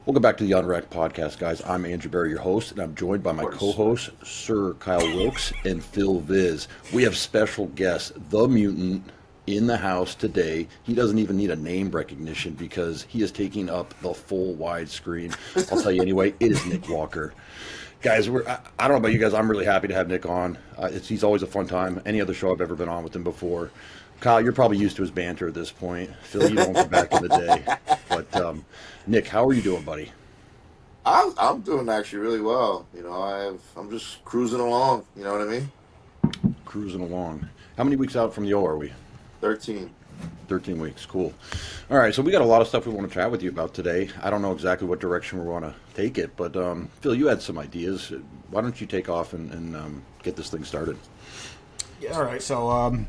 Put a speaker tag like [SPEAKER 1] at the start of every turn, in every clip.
[SPEAKER 1] Welcome back to the Unwracked podcast, guys. I'm Andrew Barry, your host, and I'm joined by my co-hosts, Sir Kyle Wilkes and Phil Viz. We have special guest, the Mutant, in the house today. He doesn't even need a name recognition because he is taking up the full widescreen. I'll tell you anyway, it is Nick Walker. Guys, I don't know about you guys, I'm really happy to have Nick on. He's always a fun time. Any other show I've ever been on with him before. Kyle, you're probably used to his banter at this point. Phil, you know him from back in the day. But Nick, how are you doing, buddy?
[SPEAKER 2] I'm doing actually really well. You know, I'm just cruising along. You know what I mean?
[SPEAKER 1] Cruising along. How many weeks out from the O are we?
[SPEAKER 2] 13.
[SPEAKER 1] 13 weeks. Cool. All right, so we got a lot of stuff we want to chat with you about today. I don't know exactly what direction we want to take it, but Phil, you had some ideas. Why don't you take off and get this thing started?
[SPEAKER 3] Yeah, all right, so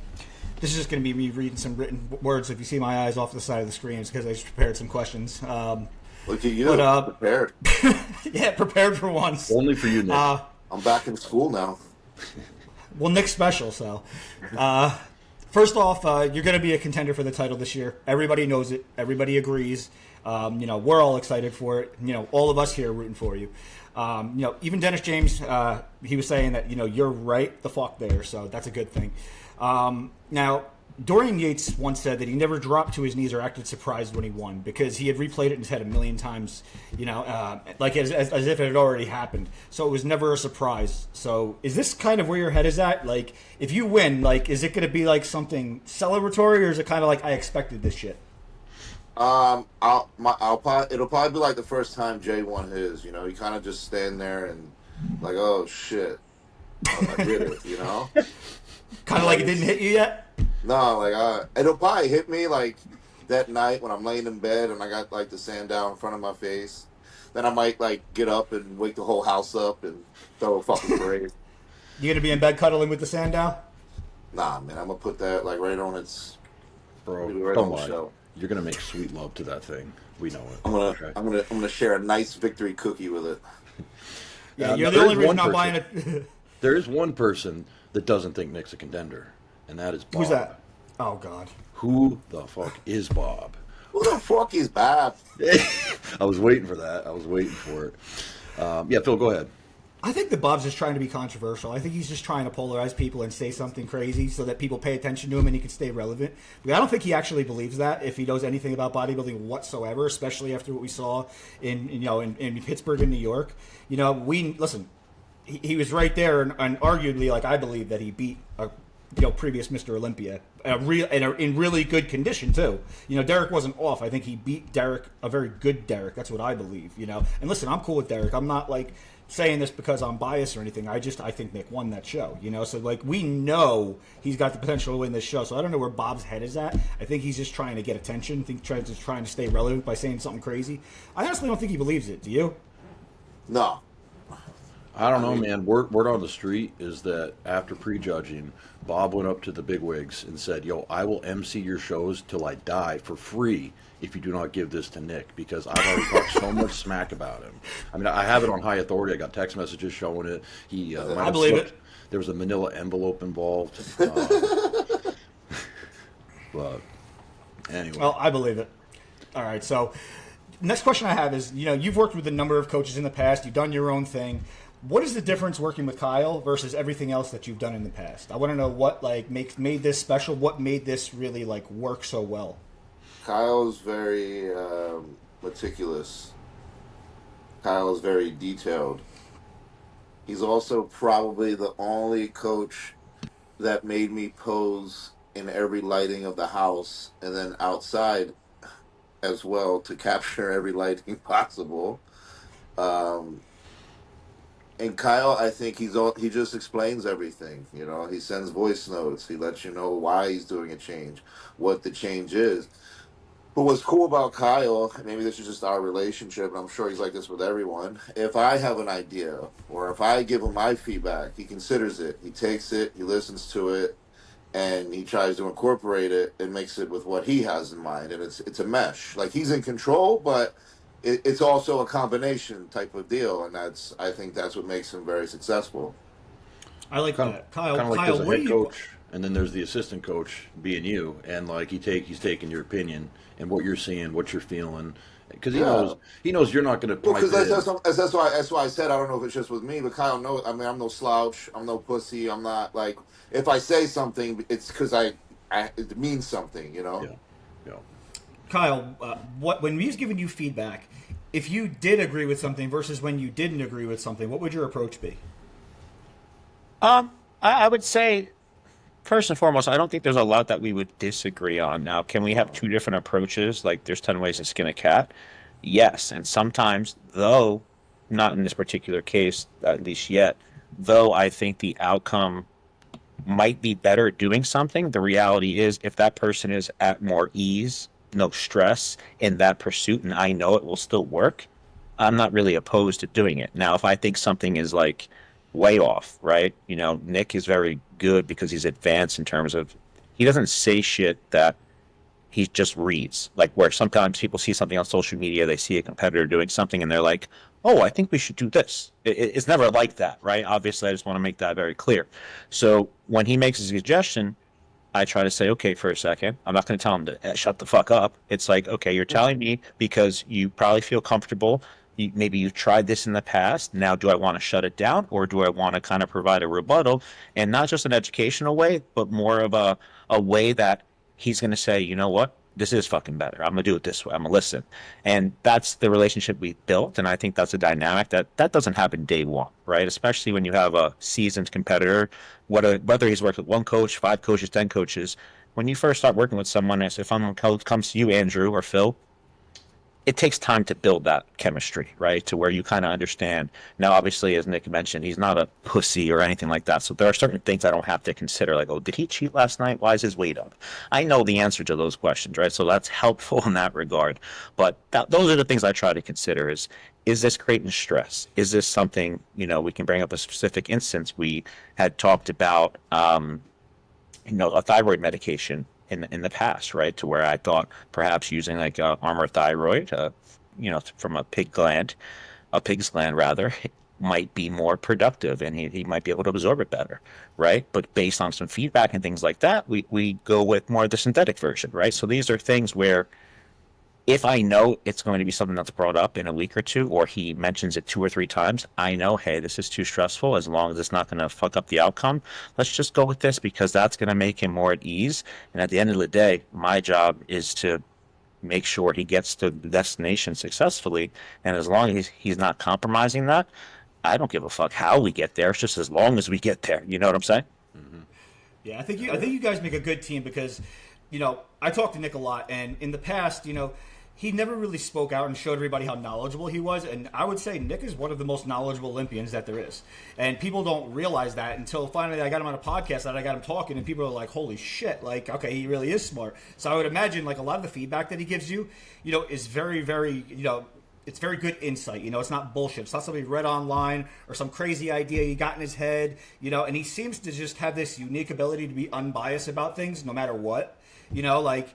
[SPEAKER 3] this is just going to be me reading some written words. If you see my eyes off the side of the screen, it's because I just prepared some questions.
[SPEAKER 2] Look at you, prepared.
[SPEAKER 3] Yeah, prepared for once.
[SPEAKER 1] Only for you, Nick.
[SPEAKER 2] I'm back in school now.
[SPEAKER 3] Well, Nick's special, so. First off, you're going to be a contender for the title this year. Everybody knows it. Everybody agrees. We're all excited for it. All of us here are rooting for you. Even Dennis James, he was saying that, you're right the fuck there, so that's a good thing. Now, Dorian Yates once said that he never dropped to his knees or acted surprised when he won because he had replayed it in his head a million times, like as if it had already happened. So it was never a surprise. So is this kind of where your head is at? Like, if you win, like, is it going to be like something celebratory, or is it kind of like I expected this shit?
[SPEAKER 2] It'll probably be like the first time Jay won his. You kind of just stand there and like, oh shit, I did it.
[SPEAKER 3] Kind of like it didn't hit you yet?
[SPEAKER 2] No, it'll probably hit me like that night when I'm laying in bed and I got like the sand down in front of my face. Then I might like get up and wake the whole house up and throw a fucking parade.
[SPEAKER 3] You gonna be in bed cuddling with the sand down?
[SPEAKER 2] Nah, man, I'm gonna put that like right on its.
[SPEAKER 1] Bro,
[SPEAKER 2] right
[SPEAKER 1] come
[SPEAKER 2] on the
[SPEAKER 1] on.
[SPEAKER 2] show.
[SPEAKER 1] You're gonna make sweet love to that thing. We know it.
[SPEAKER 2] I'm gonna share a nice victory cookie with it.
[SPEAKER 3] Yeah, you're the only reason I'm buying it.
[SPEAKER 1] There is one person that doesn't think Nick's a contender, and that is Bob.
[SPEAKER 3] Who's that? Oh, God.
[SPEAKER 1] Who the fuck is Bob?
[SPEAKER 2] Who the fuck is Bob?
[SPEAKER 1] I was waiting for that. I was waiting for it. Yeah, Phil, go ahead.
[SPEAKER 3] I think that Bob's just trying to be controversial. I think he's just trying to polarize people and say something crazy so that people pay attention to him and he can stay relevant. But I don't think he actually believes that if he knows anything about bodybuilding whatsoever, especially after what we saw in Pittsburgh and New York. He was right there, and arguably, like, I believe that he beat a previous Mr. Olympia in really good condition too. Derek wasn't off. I think he beat Derek, a very good Derek. That's what I believe. And listen, I'm cool with Derek. I'm not like saying this because I'm biased or anything. I think Nick won that show. So like we know he's got the potential to win this show. So I don't know where Bob's head is at. I think he's just trying to get attention. I think he's trying to stay relevant by saying something crazy. I honestly don't think he believes it. Do you?
[SPEAKER 2] No.
[SPEAKER 1] I don't know, man. Word on the street is that after prejudging, Bob went up to the bigwigs and said, "Yo, I will MC your shows till I die for free if you do not give this to Nick, because I've already talked so much smack about him." I mean, I have it on high authority. I got text messages showing it.
[SPEAKER 3] I believe it.
[SPEAKER 1] There was a manila envelope involved. But anyway.
[SPEAKER 3] Well, I believe it. All right, so next question I have is, you've worked with a number of coaches in the past. You've done your own thing. What is the difference working with Kyle versus everything else that you've done in the past? I want to know what made this special. What made this really work so well?
[SPEAKER 2] Kyle's very meticulous. Kyle's very detailed. He's also probably the only coach that made me pose in every lighting of the house and then outside as well to capture every lighting possible. And Kyle, I think he just explains everything. He sends voice notes. He lets you know why he's doing a change, what the change is. But what's cool about Kyle, maybe this is just our relationship, and I'm sure he's like this with everyone. If I have an idea or if I give him my feedback, he considers it. He takes it, he listens to it, and he tries to incorporate it and makes it with what he has in mind. And it's a mesh. Like, he's in control, but it's also a combination type of deal, and I think that's what makes him very successful.
[SPEAKER 3] I like that. Kyle,
[SPEAKER 1] there's a head coach, and then there's the assistant coach being you, and like he's taking your opinion and what you're seeing, what you're feeling, because
[SPEAKER 2] Yeah.
[SPEAKER 1] he knows you're not going to
[SPEAKER 2] Well,
[SPEAKER 1] pipe
[SPEAKER 2] because
[SPEAKER 1] in.
[SPEAKER 2] that's why I said I don't know if it's just with me, but Kyle knows. I mean, I'm no slouch. I'm no pussy. I'm not like if I say something, it's because I it means something, you know.
[SPEAKER 1] Yeah, yeah.
[SPEAKER 3] Kyle, what when he's giving you feedback, if you did agree with something versus when you didn't agree with something, what would your approach be?
[SPEAKER 4] I would say first and foremost, I don't think there's a lot that we would disagree on. Now, can we have two different approaches? Like there's 10 ways to skin a cat? Yes. And sometimes, though, not in this particular case, at least yet, though I think the outcome might be better doing something, the reality is if that person is at more ease, no stress in that pursuit, and I know it will still work, I'm not really opposed to doing it. Now, if I think something is like way off, right? You know, Nick is very good because he's advanced in terms of he doesn't say shit that he just reads. Like where sometimes people see something on social media, they see a competitor doing something and they're like, "Oh, I think we should do this." It's never like that, right? Obviously, I just want to make that very clear. So when he makes a suggestion, I try to say, okay, for a second, I'm not going to tell him to shut the fuck up. It's like, okay, you're telling me because you probably feel comfortable. Maybe you've tried this in the past. Now, do I want to shut it down or do I want to kind of provide a rebuttal and not just an educational way, but more of a way that he's going to say, you know what? This is fucking better. I'm going to do it this way. I'm going to listen. And that's the relationship we built. And I think that's a dynamic that doesn't happen day one, right? Especially when you have a seasoned competitor, whether he's worked with one coach, five coaches, 10 coaches. When you first start working with someone, as if someone comes to you, Andrew or Phil, it takes time to build that chemistry, right? To where you kind of understand. Now, obviously, as Nick mentioned, he's not a pussy or anything like that. So there are certain things I don't have to consider, like, oh, did he cheat last night? Why is his weight up? I know the answer to those questions, right? So that's helpful in that regard. But those are the things I try to consider: is this creating stress? Is this something, you know, we can bring up a specific instance we had talked about, you know, a thyroid medication in the past, right? To where I thought perhaps using like armor thyroid, you know, from a pig's gland rather, might be more productive, and he might be able to absorb it better, right? But based on some feedback and things like that, we go with more of the synthetic version, right? So these are things where if I know it's going to be something that's brought up in a week or two, or he mentions it two or three times, I know, hey, this is too stressful. As long as it's not going to fuck up the outcome, let's just go with this because that's going to make him more at ease. And at the end of the day, my job is to make sure he gets to the destination successfully. And as long as he's not compromising that, I don't give a fuck how we get there. It's just as long as we get there. You know what I'm saying?
[SPEAKER 1] Hmm.
[SPEAKER 3] Yeah, I think you guys make a good team because, you know, I talk to Nick a lot, and in the past, you know, he never really spoke out and showed everybody how knowledgeable he was. And I would say Nick is one of the most knowledgeable Olympians that there is. And people don't realize that until finally I got him on a podcast and I got him talking, and people are like, holy shit, like, okay, he really is smart. So I would imagine, like, a lot of the feedback that he gives you, you know, is very, very, you know, it's very good insight. You know, it's not bullshit. It's not something he read online or some crazy idea he got in his head, you know, and he seems to just have this unique ability to be unbiased about things no matter what. You know, like,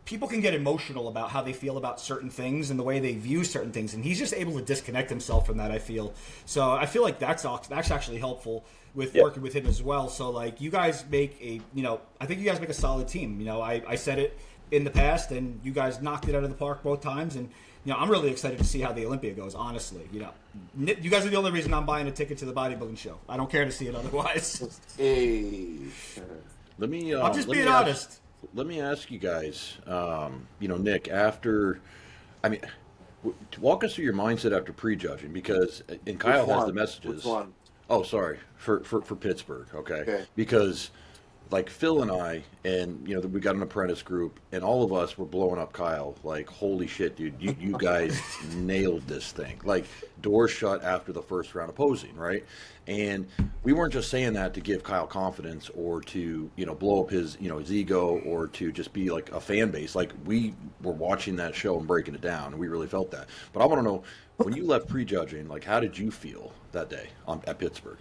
[SPEAKER 3] people can get emotional about how they feel about certain things and the way they view certain things, and he's just able to disconnect himself from that, I feel. So I feel like that's actually helpful with working with him as well. So, like, you guys make a, you know, I think you guys make a solid team. You know, I said it in the past, and you guys knocked it out of the park both times, and, you know, I'm really excited to see how the Olympia goes, honestly. You know, you guys are the only reason I'm buying a ticket to the bodybuilding show. I don't care to see it otherwise.
[SPEAKER 2] Hey.
[SPEAKER 1] Let me.
[SPEAKER 3] I'm just being honest.
[SPEAKER 1] Let me ask you guys. You know, Nick, after, I mean, walk us through your mindset after prejudging, because and Kyle
[SPEAKER 2] Which
[SPEAKER 1] has
[SPEAKER 2] one?
[SPEAKER 1] the messages.
[SPEAKER 2] Which one?
[SPEAKER 1] Oh, sorry, for Pittsburgh. Okay,
[SPEAKER 2] Okay.
[SPEAKER 1] because like Phil and I, and you know, we got an apprentice group, and all of us were blowing up Kyle. Like, holy shit, dude, you guys nailed this thing. Like, doors shut after the first round of posing, right? And we weren't just saying that to give Kyle confidence or to, you know, blow up his, you know, his ego or to just be like a fan base. Like, we were watching that show and breaking it down, and we really felt that. But I want to know, when you left prejudging, like, how did you feel that day at Pittsburgh?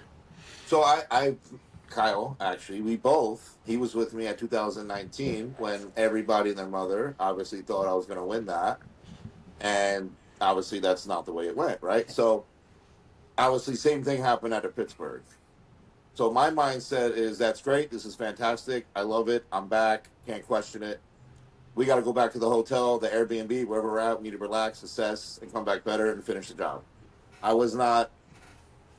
[SPEAKER 2] So Kyle, actually, he was with me at 2019 when everybody and their mother obviously thought I was going to win that. And obviously that's not the way it went, right? So obviously same thing happened at Pittsburgh. So my mindset is that's great. This is fantastic. I love it. I'm back. Can't question it. we got to go back to the hotel, the Airbnb, wherever we're at. We need to relax, assess, and come back better and finish the job. I was not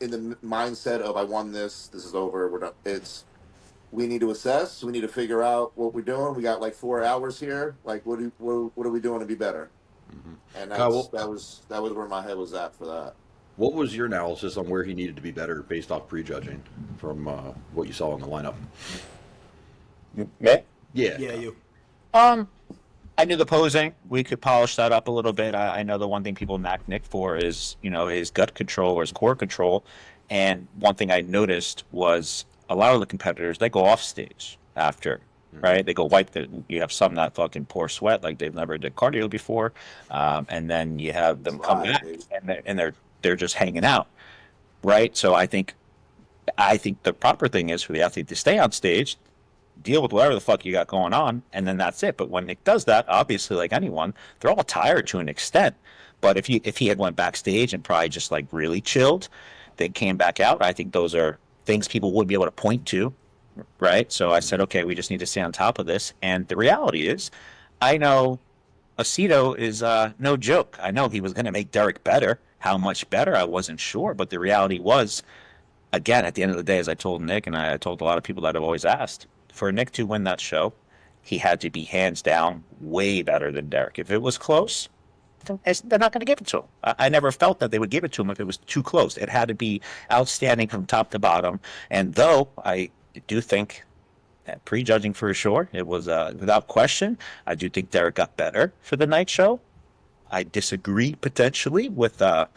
[SPEAKER 2] in the mindset of I won this. This is over. We're done. We need to assess. We need to figure out what we're doing. We got like 4 hours here. Like, what are we doing to be better? And
[SPEAKER 1] Kyle,
[SPEAKER 2] that was where my head was at for that.
[SPEAKER 1] what was your analysis on where he needed to be better based off prejudging from what you saw in the lineup?
[SPEAKER 4] Me?
[SPEAKER 1] Yeah.
[SPEAKER 3] Yeah, you.
[SPEAKER 4] I knew the posing. We could polish that up a little bit. I know the one thing people knock Nick for is, his gut control or his core control. And one thing I noticed was a lot of the competitors, they go off stage after, right? They go wipe you have some that fucking pour sweat like they've never did cardio before. And then you have them come back and they're just hanging out, right? So I think the proper thing is for the athlete to stay on stage, deal with whatever the fuck you got going on, and then that's it. But when Nick does that, obviously, like anyone, they're all tired to an extent. But if he had went backstage and probably just like really chilled, then came back out, I think those are things people would be able to point to, right? So I said, okay, we just need to stay on top of this. And the reality is, I know Aceto is no joke. I know he was going to make Derek better. How much better, I wasn't sure. But the reality was, again, at the end of the day, as I told Nick, and I told a lot of people that I've always asked, for Nick to win that show, he had to be hands down way better than Derek. If it was close, they're not going to give it to him. I never felt that they would give it to him if it was too close. It had to be outstanding from top to bottom. And though I do think that prejudging for sure, it was without question, I do think Derek got better for the night show. I disagree potentially with the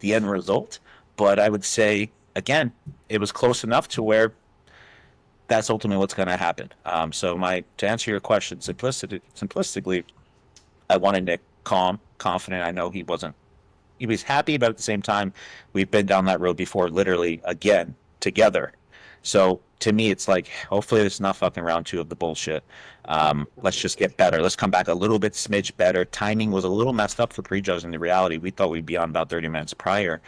[SPEAKER 4] end result, but I would say, again, it was close enough to where that's ultimately what's going to happen. So to answer your question simplistically, I wanted Nick calm, confident. I know he was happy, but at the same time, we've been down that road before, literally again together. So to me, it's like, hopefully it's not fucking round 2 of the bullshit. Let's just get better. Let's come back a little bit smidge better. Timing was a little messed up for prejudging the reality. We thought we'd be on about 30 minutes prior.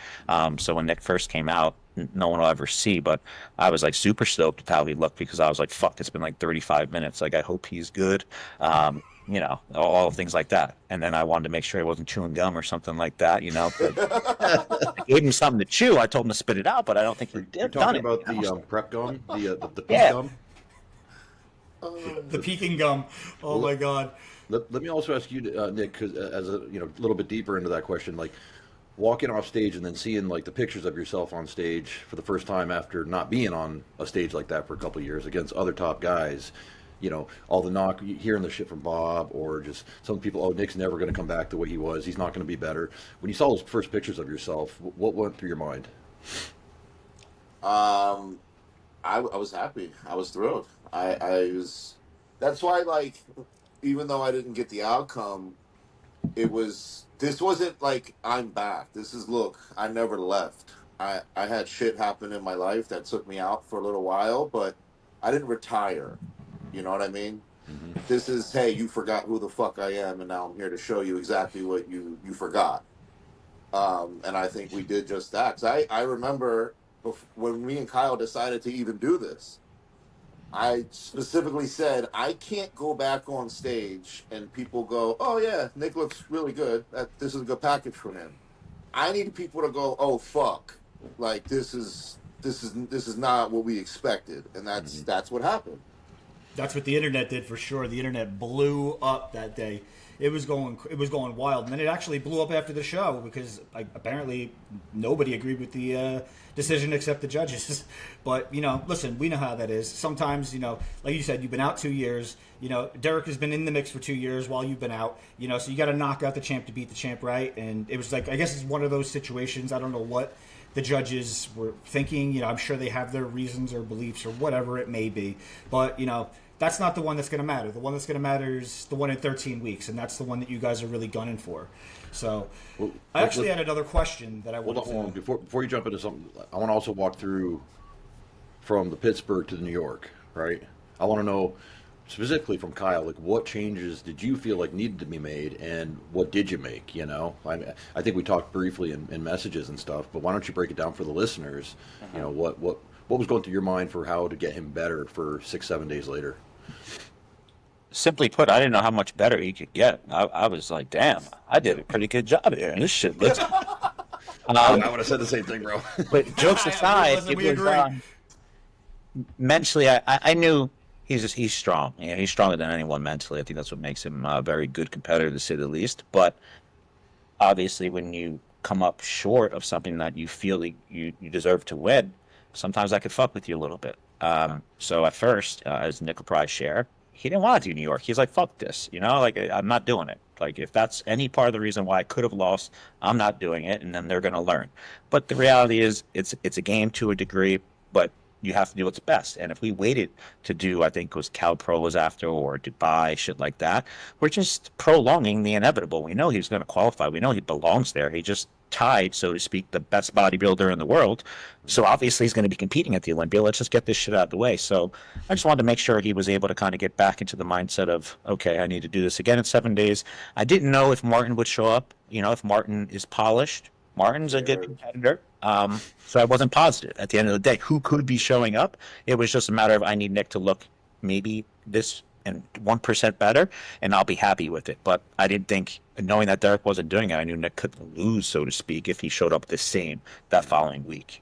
[SPEAKER 4] So when Nick first came out, no one will ever see, but I was like super stoked with how he looked because I was like, fuck, it's been like 35 minutes. Like, I hope he's good. All things like that. And then I wanted to make sure he wasn't chewing gum or something like that, But I gave him something to chew. I told him to spit it out, but I don't think he did.
[SPEAKER 1] You're talking about the prep gum, the peak gum?
[SPEAKER 3] The peking gum. Oh, my God.
[SPEAKER 1] Let me also ask you, Nick, because as a little bit deeper into that question, like walking off stage and then seeing like the pictures of yourself on stage for the first time after not being on a stage like that for a couple of years against other top guys, all the knock, hearing the shit from Bob, or just some people, oh, Nick's never going to come back the way he was. He's not going to be better. When you saw those first pictures of yourself, what went through your mind?
[SPEAKER 2] I was happy. I was thrilled. I was. That's why, like, even though I didn't get the outcome, this wasn't like I'm back. This is, look, I never left. I had shit happen in my life that took me out for a little while, but I didn't retire. You know what I mean? Mm-hmm. This is, hey, you forgot who the fuck I am, and now I'm here to show you exactly what you forgot. And I think we did just that. 'Cause I remember when me and Kyle decided to even do this, I specifically said, I can't go back on stage and people go, oh, yeah, Nick looks really good. This is a good package from him. I need people to go, oh, fuck. Like, this is not what we expected. And that's what happened.
[SPEAKER 3] That's what the internet did for sure. The internet blew up that day. It was going wild, and then it actually blew up after the show because apparently nobody agreed with the decision except the judges. But listen, we know how that is. Sometimes like you said, you've been out 2 years. Derek has been in the mix for 2 years while you've been out. So you got to knock out the champ to beat the champ, right? And it was like, I guess it's one of those situations. I don't know what the judges were thinking. I'm sure they have their reasons or beliefs or whatever it may be, but that's not the one that's going to matter. The one that's going to matter is the one in 13 weeks, and that's the one that you guys are really gunning for. So, I actually had another question that I wanted to...
[SPEAKER 1] Before you jump into something, I want to also walk through from the Pittsburgh to the New York, right? I want to know, specifically from Kyle, like what changes did you feel like needed to be made, and what did you make, I think we talked briefly in messages and stuff, but why don't you break it down for the listeners, what was going through your mind for how to get him better for 6-7 days later?
[SPEAKER 4] simply put, I didn't know how much better he could get. I was like, damn, I did a pretty good job here. And this shit looks.
[SPEAKER 1] I would have said the same thing, bro.
[SPEAKER 4] But jokes aside,
[SPEAKER 3] Listen, we agree.
[SPEAKER 4] Mentally, I knew he's strong. Yeah, he's stronger than anyone mentally. I think that's what makes him a very good competitor, to say the least. But obviously, when you come up short of something that you feel that you deserve to win, sometimes that could fuck with you a little bit. So at first, as Nick will probably share, he didn't want to do New York. He's like, fuck this, like I'm not doing it. Like if that's any part of the reason why I could have lost, I'm not doing it, and then they're going to learn. But the reality is, it's a game to a degree, but you have to do what's best. And if we waited to do, I think it was Cal Pro was after, or Dubai, shit like that, we're just prolonging the inevitable. We know he's going to qualify. We know he belongs there. He just tied, so to speak, the best bodybuilder in the world. So obviously he's going to be competing at the Olympia. Let's just get this shit out of the way. So I just wanted to make sure he was able to kind of get back into the mindset of, okay, I need to do this again in 7 days. I didn't know if Martin would show up, if Martin is polished. Martin's a good competitor. So I wasn't positive at the end of the day who could be showing up. It was just a matter of I need Nick to look maybe this and 1% better, and I'll be happy with it. But I didn't think, knowing that Derek wasn't doing it, I knew Nick could lose, so to speak, if he showed up the same that following week.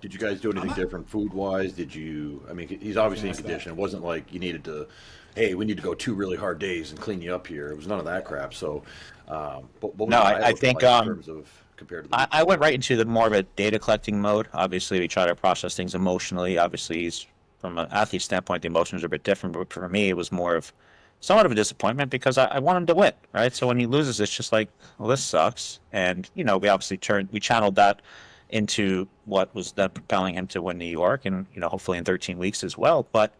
[SPEAKER 1] Did you guys do anything different food-wise? He's obviously in condition. It wasn't like you needed to, hey, we need to go 2 really hard days and clean you up here. It was none of that crap. So, but what was
[SPEAKER 4] I think
[SPEAKER 1] like in terms of compared to the
[SPEAKER 4] I went right into the more of a data collecting mode. Obviously, we try to process things emotionally. Obviously, from an athlete standpoint, the emotions are a bit different. But for me, it was more of somewhat of a disappointment because I want him to win, right? So when he loses, it's just like, well, this sucks. And, we obviously channeled that into what was then propelling him to win New York and, hopefully in 13 weeks as well. But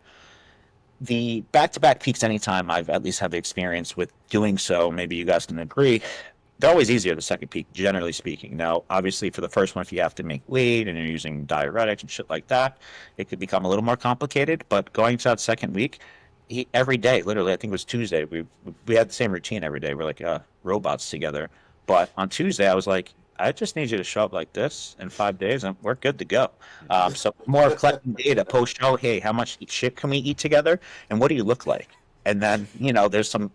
[SPEAKER 4] the back-to-back peaks, anytime I've at least have experience with doing so, maybe you guys can agree, they're always easier the second peak, generally speaking. Now, obviously, for the first one, if you have to make weight and you're using diuretics and shit like that, it could become a little more complicated. But going to that second week, every day, literally, I think it was Tuesday, we had the same routine every day. We're like robots together. But on Tuesday, I was like, I just need you to show up like this in 5 days, and we're good to go. So more of collecting data post-show. Hey, how much shit can we eat together, and what do you look like? And then, there's some,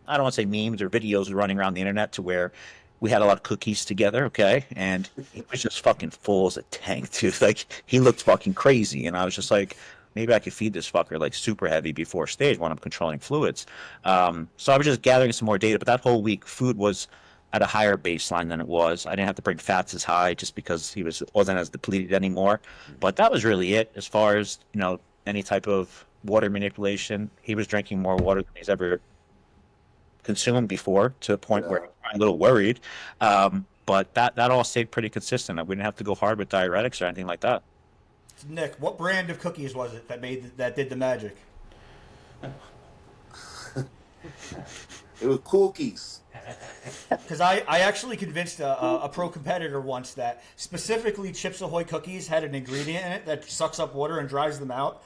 [SPEAKER 4] I don't want to say memes or videos running around the internet to where we had a lot of cookies together, okay? And he was just fucking full as a tank, dude. Like, he looked fucking crazy. And I was just like, maybe I could feed this fucker, like, super heavy before stage when I'm controlling fluids. So I was just gathering some more data. But that whole week, food was at a higher baseline than it was. I didn't have to bring fats as high just because he wasn't as depleted anymore. But that was really it as far as, any type of water manipulation. He was drinking more water than he's ever consumed before, to the point where I'm a little worried. But that all stayed pretty consistent. We didn't have to go hard with diuretics or anything like that.
[SPEAKER 3] Nick, what brand of cookies was it that did the magic?
[SPEAKER 2] It was cookies.
[SPEAKER 3] Because I actually convinced a pro competitor once that specifically Chips Ahoy cookies had an ingredient in it that sucks up water and dries them out.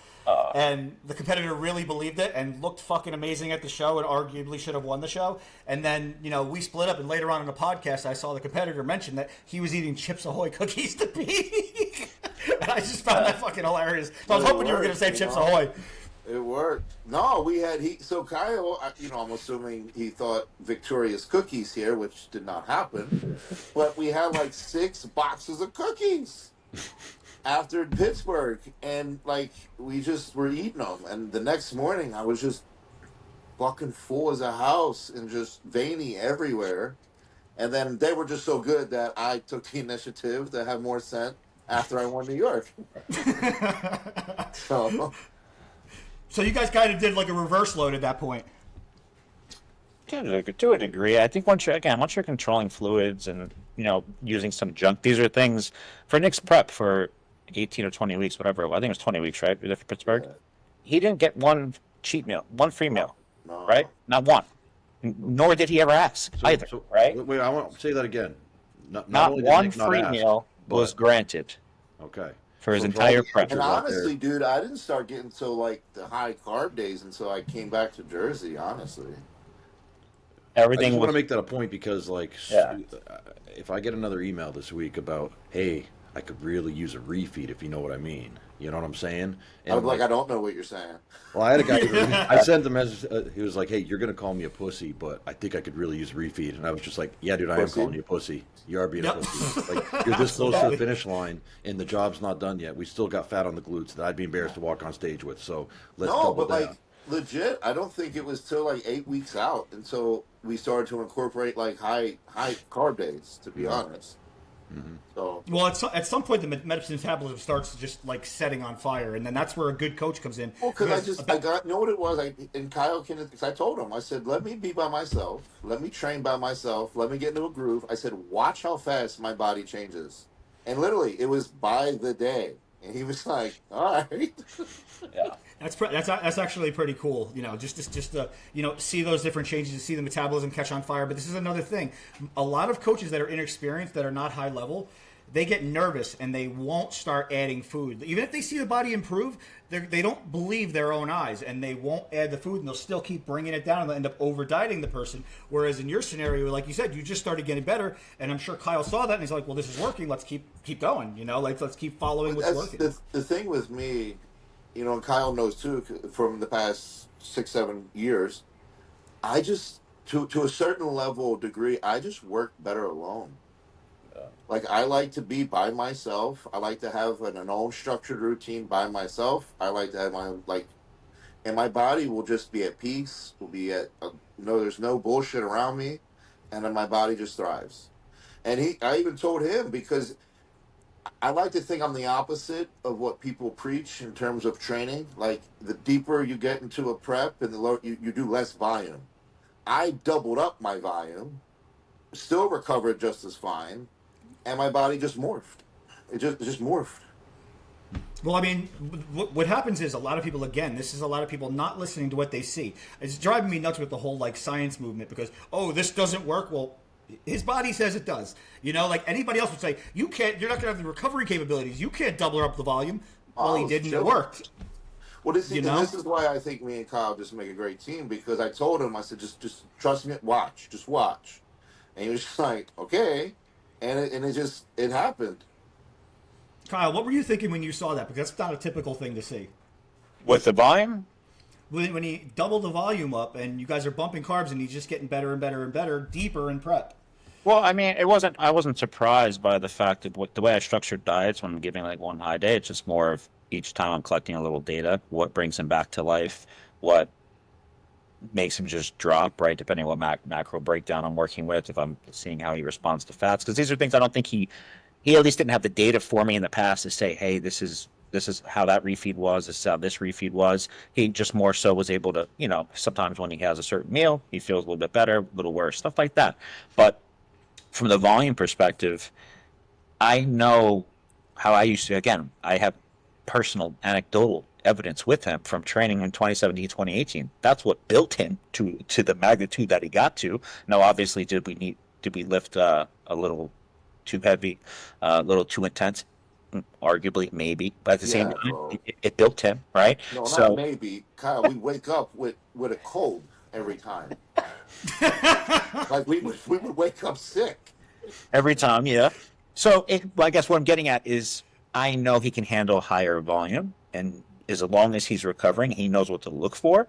[SPEAKER 3] And the competitor really believed it and looked fucking amazing at the show and arguably should have won the show. And then, we split up, and later on in the podcast, I saw the competitor mention that he was eating Chips Ahoy cookies to peak. And I just found that fucking hilarious. So I was hoping you were going to say Chips Ahoy.
[SPEAKER 2] It worked. No, so Kyle, I'm assuming he thought Victoria's cookies here, which did not happen. But we had like 6 boxes of cookies after Pittsburgh, and like we just were eating them. And the next morning, I was just fucking full as a house and just veiny everywhere. And then they were just so good that I took the initiative to have more scent after I won New York.
[SPEAKER 3] So you guys kind of did like a reverse load at that point.
[SPEAKER 4] To a degree, I think once you're controlling fluids and using some junk, these are things for Nick's prep for 18 or 20 weeks, whatever. I think it was 20 weeks, right? For Pittsburgh, he didn't get one cheat meal, one free meal, right? Not one. Nor did he ever ask either, right?
[SPEAKER 1] Wait, I want to say that again. Not
[SPEAKER 4] one free meal was granted.
[SPEAKER 1] Okay.
[SPEAKER 4] For his entire prep.
[SPEAKER 2] And honestly, dude, I didn't start getting to like the high carb days until I came back to Jersey. Honestly,
[SPEAKER 4] everything.
[SPEAKER 1] I just want to make that a point because, if I get another email this week about, hey, I could really use a refeed, if you know what I mean. You know what I'm saying?
[SPEAKER 2] I was
[SPEAKER 1] And
[SPEAKER 2] like, I don't know what you're saying.
[SPEAKER 1] well, I had a guy. I sent the message. He was like, "Hey, you're gonna call me a pussy, but I think I could really use a refeed." And I was just like, "Yeah, dude, I am
[SPEAKER 2] Pussy?
[SPEAKER 1] calling you a pussy. You are being
[SPEAKER 3] Yep.
[SPEAKER 1] a pussy. Like you're this close to the finish line, and the job's not done yet. We still got fat on the glutes that I'd be embarrassed to walk on stage with. So let's
[SPEAKER 2] No,
[SPEAKER 1] double
[SPEAKER 2] but
[SPEAKER 1] down."
[SPEAKER 2] like legit, I don't think it was till like 8 weeks out until we started to incorporate like high carb days. To be honest, so
[SPEAKER 3] Well, at some point, the metabolism starts just like setting on fire, and then that's where a good coach comes in.
[SPEAKER 2] well, because I got, you know what it was. And Kyle can, because I told him, I said, let me be by myself, let me train by myself, let me get into a groove. I said, watch how fast my body changes, and literally, it was by the day. And he was like, all right.
[SPEAKER 4] Yeah.
[SPEAKER 3] That's actually pretty cool. You know, just to see those different changes, to see the metabolism catch on fire. But this is another thing. A lot of coaches that are inexperienced, that are not high level, they get nervous and they won't start adding food. Even if they see the body improve, they don't believe their own eyes, and they won't add the food, and they'll still keep bringing it down, and they'll end up over dieting the person. Whereas in your scenario, like you said, you just started getting better, and I'm sure Kyle saw that, and he's like, "Well, this is working. Let's keep going. You know, like let's keep following what's working."
[SPEAKER 2] The thing with me, you know, and Kyle knows too from the past 6-7 years. I just to a certain level degree, I just work better alone. Like I like to be by myself. I like to have an own structured routine by myself. I like to have my like, and my body will just be at peace. Will be at there's no bullshit around me, and then my body just thrives. And I even told him, because I like to think I'm the opposite of what people preach in terms of training. Like the deeper you get into a prep and the lower you do less volume. I doubled up my volume, still recovered just as fine, and my body just morphed. It just morphed.
[SPEAKER 3] Well, I mean, what happens is a lot of people, again, this is a lot of people not listening to what they see. It's driving me nuts with the whole like science movement, because, oh, this doesn't work. Well, his body says it does. You know, like anybody else would say, you're not going to have the recovery capabilities. You can't double up the volume. Well, he didn't. It worked.
[SPEAKER 2] Well, this is why I think me and Kyle just make a great team, because I told him, I said, just trust me, just watch. And he was just like, okay. And it happened.
[SPEAKER 3] Kyle, what were you thinking when you saw that? Because that's not a typical thing to see.
[SPEAKER 4] With the volume?
[SPEAKER 3] When he doubled the volume up and you guys are bumping carbs and he's just getting better and better and better, deeper in prep.
[SPEAKER 4] Well, I mean, I wasn't surprised by the fact that the way I structured diets when I'm giving like one high day, it's just more of each time I'm collecting a little data, what brings him back to life, what makes him just drop, right? Depending on what macro breakdown I'm working with, if I'm seeing how he responds to fats, because these are things I don't think he at least didn't have the data for me in the past to say, hey, this is how that refeed was, this is how this refeed was. He just more so was able to, sometimes when he has a certain meal, he feels a little bit better, a little worse, stuff like that. But from the volume perspective, I know how I used to, again, I have personal anecdotal evidence with him from training in 2017, 2018. That's what built him to the magnitude that he got to. Now, obviously, did we lift a little too heavy, a little too intense? Arguably, maybe, but at the same time, it built him, right?
[SPEAKER 2] No, not maybe. Kyle, we wake up with a cold every time. Like we would wake up sick
[SPEAKER 4] every time, yeah. So I guess what I'm getting at is I know he can handle higher volume, and as long as he's recovering, he knows what to look for.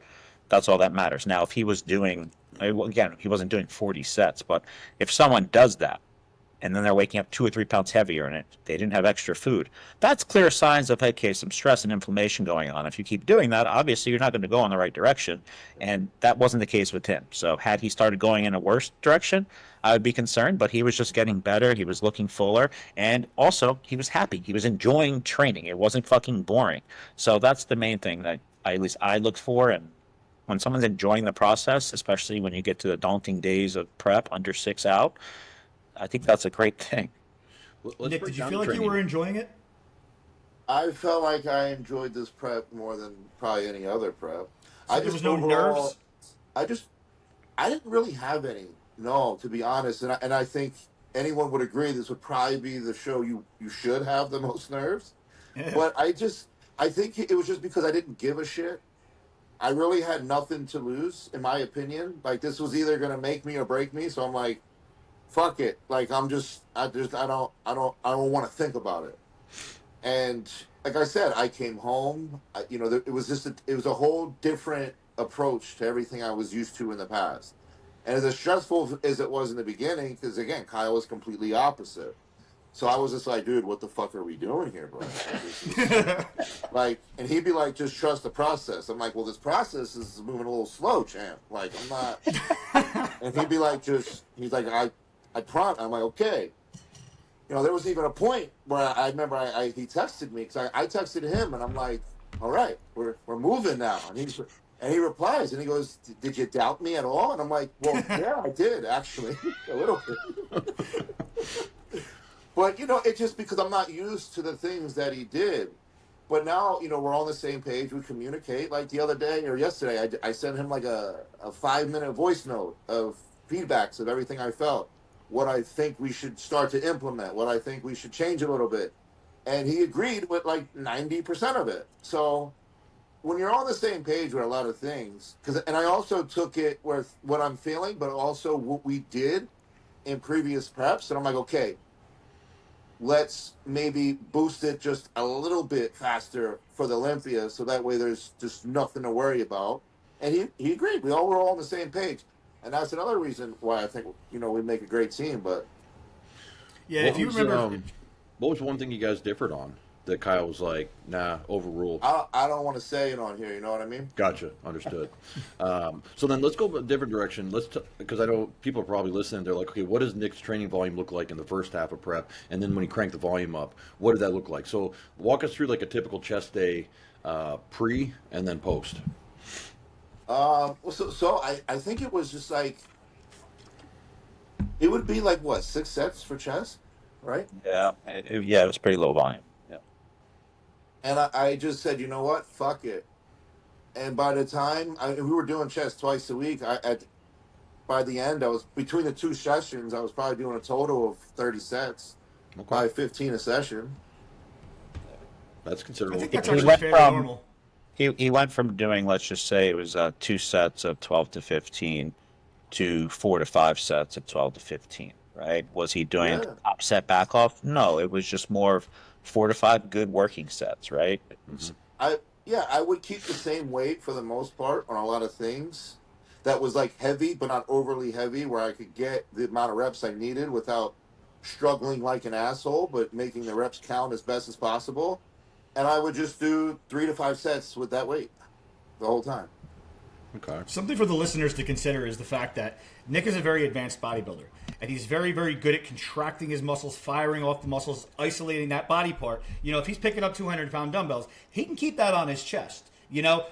[SPEAKER 4] That's all that matters. Now, if he was doing, again, he wasn't doing 40 sets, but if someone does that, and then they're waking up 2 or 3 pounds heavier in it, they didn't have extra food, that's clear signs of, okay, some stress and inflammation going on. If you keep doing that, obviously you're not going to go in the right direction, and that wasn't the case with him. So had he started going in a worse direction, I would be concerned, but he was just getting better, he was looking fuller, and also he was happy. He was enjoying training. It wasn't fucking boring. So that's the main thing that at least I look for, and when someone's enjoying the process, especially when you get to the daunting days of prep, under 6 out, I think that's a great thing.
[SPEAKER 3] Nick, did you feel like you were enjoying it?
[SPEAKER 2] I felt like I enjoyed this prep more than probably any other prep.
[SPEAKER 3] So there was no nerves?
[SPEAKER 2] I didn't really have any. No, to be honest, and I think anyone would agree this would probably be the show you should have the most nerves.
[SPEAKER 3] Yeah.
[SPEAKER 2] But I think it was just because I didn't give a shit. I really had nothing to lose, in my opinion. Like this was either going to make me or break me, so I'm like, fuck it. Like I don't want to think about it. And like I said, I came home. It was it was a whole different approach to everything I was used to in the past. And as stressful as it was in the beginning, because again, Kyle was completely opposite. So I was just like, dude, what the fuck are we doing here, bro? Like, this is like, and he'd be like, just trust the process. I'm like, well, this process is moving a little slow, champ. Like, I'm not. And he'd be like, he's like, I prompt. I'm like, okay. There was even a point where I remember he texted me because I texted him and I'm like, all right, we're moving now. And he replies and he goes, did you doubt me at all? And I'm like, well, yeah, I did actually a little bit. But, it's just because I'm not used to the things that he did. But now, we're on the same page. We communicate. Like the other day or yesterday, I sent him like a 5-minute voice note of feedbacks of everything I felt, what I think we should start to implement, what I think we should change a little bit. And he agreed with like 90% of it. So when you're on the same page with a lot of things, and I also took it with what I'm feeling, but also what we did in previous preps. And I'm like, okay, let's maybe boost it just a little bit faster for the Olympia, so that way there's just nothing to worry about. And he agreed. We all were all on the same page, and that's another reason why I think we make a great team. But
[SPEAKER 3] yeah, if you remember,
[SPEAKER 1] what was one thing you guys differed on that Kyle was like, nah, overruled?
[SPEAKER 2] I don't want to say it on here. You know what I mean?
[SPEAKER 1] Gotcha, understood. So then let's go a different direction. Because I know people are probably listening. They're like, okay, what does Nick's training volume look like in the first half of prep, and then when he cranked the volume up, what did that look like? So walk us through like a typical chest day, pre and then post.
[SPEAKER 2] So I think it was just like, it would be like what, 6 sets for chest, right?
[SPEAKER 4] Yeah, it was pretty low volume. Yeah.
[SPEAKER 2] And I just said, you know what, fuck it. And by the time we were doing chest twice a week, by the end, I was between the 2 sessions, I was probably doing a total of 30 sets,
[SPEAKER 1] Okay.
[SPEAKER 2] probably 15 a session.
[SPEAKER 1] That's
[SPEAKER 3] I
[SPEAKER 1] considerable.
[SPEAKER 3] think that's
[SPEAKER 4] He
[SPEAKER 3] actually
[SPEAKER 4] went
[SPEAKER 3] fairly
[SPEAKER 4] from-
[SPEAKER 3] normal.
[SPEAKER 4] He went from doing, let's just say it was 2 sets of 12 to 15 to 4 to 5 sets of 12 to 15, right? Was he doing
[SPEAKER 2] Yeah.
[SPEAKER 4] top set back off? No, it was just more of 4 to 5 good working sets, right?
[SPEAKER 2] I would keep the same weight for the most part on a lot of things. That was like heavy, but not overly heavy, where I could get the amount of reps I needed without struggling like an asshole, but making the reps count as best as possible. And I would just do 3 to 5 sets with that weight the whole time.
[SPEAKER 1] Okay.
[SPEAKER 3] Something for the listeners to consider is the fact that Nick is a very advanced bodybuilder, and he's very, very good at contracting his muscles, firing off the muscles, isolating that body part. If he's picking up 200-pound dumbbells, he can keep that on his chest.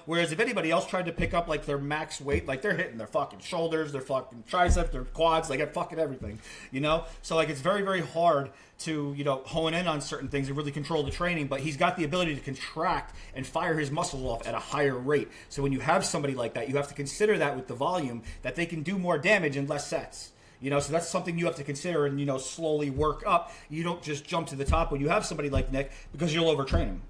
[SPEAKER 3] Whereas if anybody else tried to pick up like their max weight, like they're hitting their fucking shoulders, their fucking triceps, their quads, they get fucking everything, So like it's very, very hard to, hone in on certain things and really control the training, but he's got the ability to contract and fire his muscles off at a higher rate. So when you have somebody like that, you have to consider that with the volume, that they can do more damage in less sets. So that's something you have to consider and, slowly work up. You don't just jump to the top when you have somebody like Nick, because you'll overtrain him.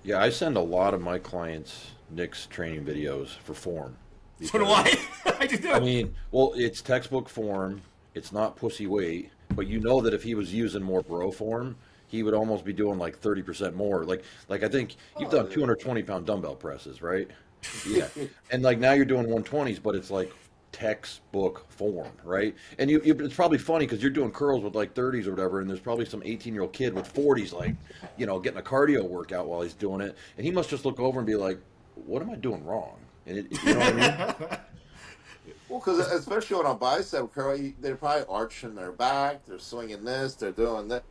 [SPEAKER 1] Yeah, I send a lot of my clients Nick's training videos for form.
[SPEAKER 3] So do I. I just do.
[SPEAKER 1] I mean, well, it's textbook form. It's not pussy weight. But you know that if he was using more bro form, he would almost be doing like 30% more. Like I think you've done 220-pound dumbbell presses, right? Yeah. And like now you're doing 120s, but it's like textbook form, right? And it's probably funny because you're doing curls with like 30s or whatever, and there's probably some 18-year-old kid with 40s, like, getting a cardio workout while he's doing it, and he must just look over and be like, "What am I doing wrong?" And you know what I mean?
[SPEAKER 2] Well, because especially on a bicep curl, they're probably arching their back, they're swinging this, they're doing that.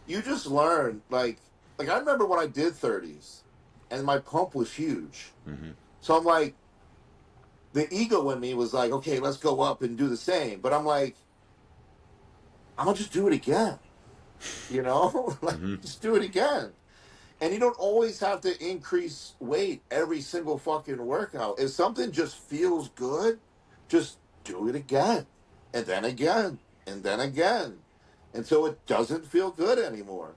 [SPEAKER 2] You just learn, like I remember when I did 30s, and my pump was huge.
[SPEAKER 1] Mm-hmm.
[SPEAKER 2] So I'm like, the ego in me was like, okay, let's go up and do the same. But I'm like, I'm going to just do it again. Just do it again. And you don't always have to increase weight every single fucking workout. If something just feels good, just do it again. And then again. And then again. Until it doesn't feel good anymore.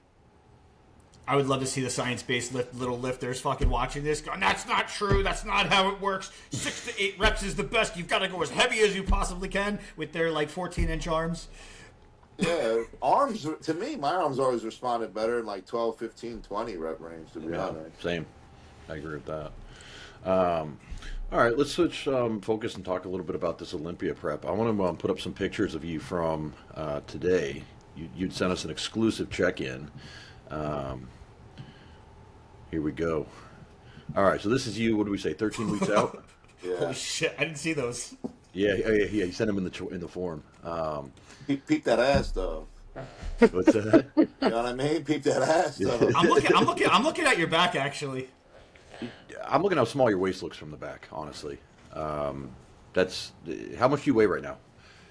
[SPEAKER 3] I would love to see the science-based little lifters fucking watching this going, that's not true, that's not how it works. 6 to 8 reps is the best. You've got to go as heavy as you possibly can with their like 14-inch arms.
[SPEAKER 2] Yeah, arms, to me, my arms always responded better in like 12, 15, 20 rep range, to be honest.
[SPEAKER 1] Same. I agree with that. All right, let's switch focus and talk a little bit about this Olympia prep. I want to put up some pictures of you from today. You'd sent us an exclusive check-in. Here we go. All right, so this is you. What do we say? 13 weeks out.
[SPEAKER 2] Yeah.
[SPEAKER 3] Holy shit! I didn't see those.
[SPEAKER 1] Yeah. He sent them in the form.
[SPEAKER 2] Peep that ass, though.
[SPEAKER 1] What's that?
[SPEAKER 2] You know what I mean? Peep that ass, though.
[SPEAKER 3] I'm looking at your back actually.
[SPEAKER 1] I'm looking how small your waist looks from the back. Honestly, that's how much do you weigh right now?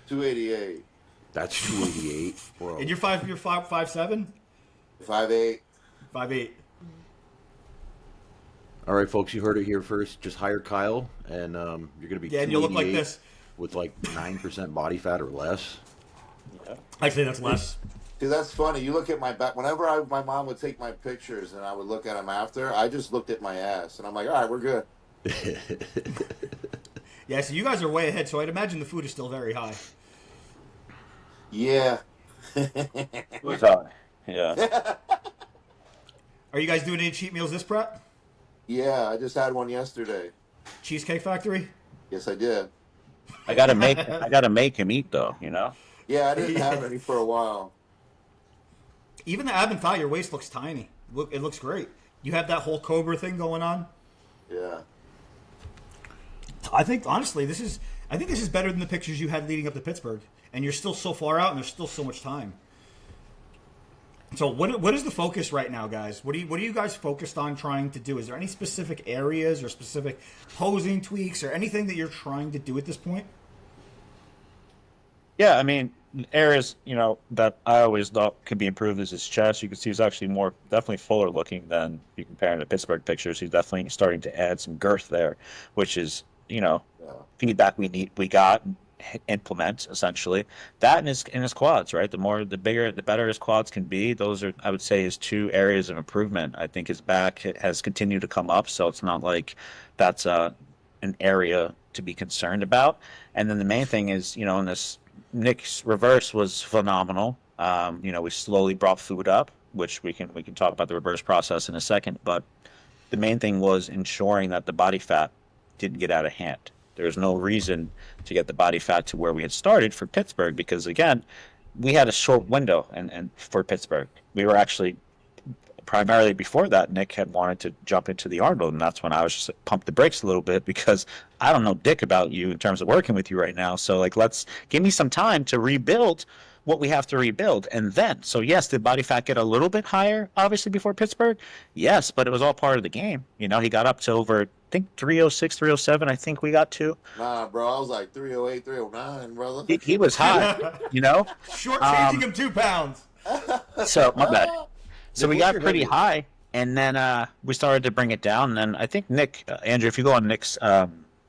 [SPEAKER 2] 288.
[SPEAKER 1] That's 288, bro.
[SPEAKER 3] And you're 5'7"?
[SPEAKER 2] 5'8".
[SPEAKER 3] 5'8".
[SPEAKER 1] All right, folks, you heard it here first. Just hire Kyle, and you're going to be
[SPEAKER 3] Yeah, and you'll look like
[SPEAKER 1] 288
[SPEAKER 3] this.
[SPEAKER 1] with like 9% body fat or less.
[SPEAKER 3] Actually, that's less.
[SPEAKER 2] See, that's funny. You look at my back. Whenever my mom would take my pictures and I would look at them after, I just looked at my ass. And I'm like, all right, we're good.
[SPEAKER 3] Yeah, so you guys are way ahead, so I'd imagine the food is still very high.
[SPEAKER 2] Yeah.
[SPEAKER 4] What's up? Yeah.
[SPEAKER 3] Are you guys doing any cheat meals this prep?
[SPEAKER 2] Yeah, I just had one yesterday.
[SPEAKER 3] Cheesecake Factory?
[SPEAKER 2] Yes, I did.
[SPEAKER 4] I gotta make him eat though, you know?
[SPEAKER 2] Yeah, I didn't have any for a while.
[SPEAKER 3] Even the ab and thigh, your waist looks tiny. It looks great. You have that whole Cobra thing going on.
[SPEAKER 2] Yeah.
[SPEAKER 3] I think honestly, this is better than the pictures you had leading up to Pittsburgh. And you're still so far out, and there's still so much time. So what is the focus right now, guys? What are you guys focused on trying to do? Is there any specific areas or specific posing tweaks or anything that you're trying to do at this point?
[SPEAKER 4] Yeah, I mean, areas, that I always thought could be improved is his chest. You can see he's actually definitely fuller looking than you compare him to Pittsburgh pictures. He's definitely starting to add some girth there, which is, feedback we got and implement essentially. That in his quads, right? The bigger, the better his quads can be. Those are, I would say, his 2 areas of improvement. I think his back has continued to come up, so it's not like that's an area to be concerned about. And then the main thing is, in this, Nick's reverse was phenomenal. We slowly brought food up, which we can talk about the reverse process in a second. But the main thing was ensuring that the body fat didn't get out of hand. There's no reason to get the body fat to where we had started for Pittsburgh because, again, we had a short window and for Pittsburgh. We were actually primarily before that, Nick had wanted to jump into the Arnold, and that's when I was just pumped the brakes a little bit because I don't know dick about you in terms of working with you right now. So, let's give me some time to rebuild what we have to rebuild. And then, so yes, did body fat get a little bit higher, obviously, before Pittsburgh? Yes, but it was all part of the game. He got up to over, I think, 306, 307, I think we got to.
[SPEAKER 2] Nah, bro, I was like 308, 309, brother.
[SPEAKER 4] He was high,
[SPEAKER 3] Short-changing him 2 pounds.
[SPEAKER 4] So, my bad. So we got pretty high, and then we started to bring it down. And then I think Nick, Andrew, if you go on Nick's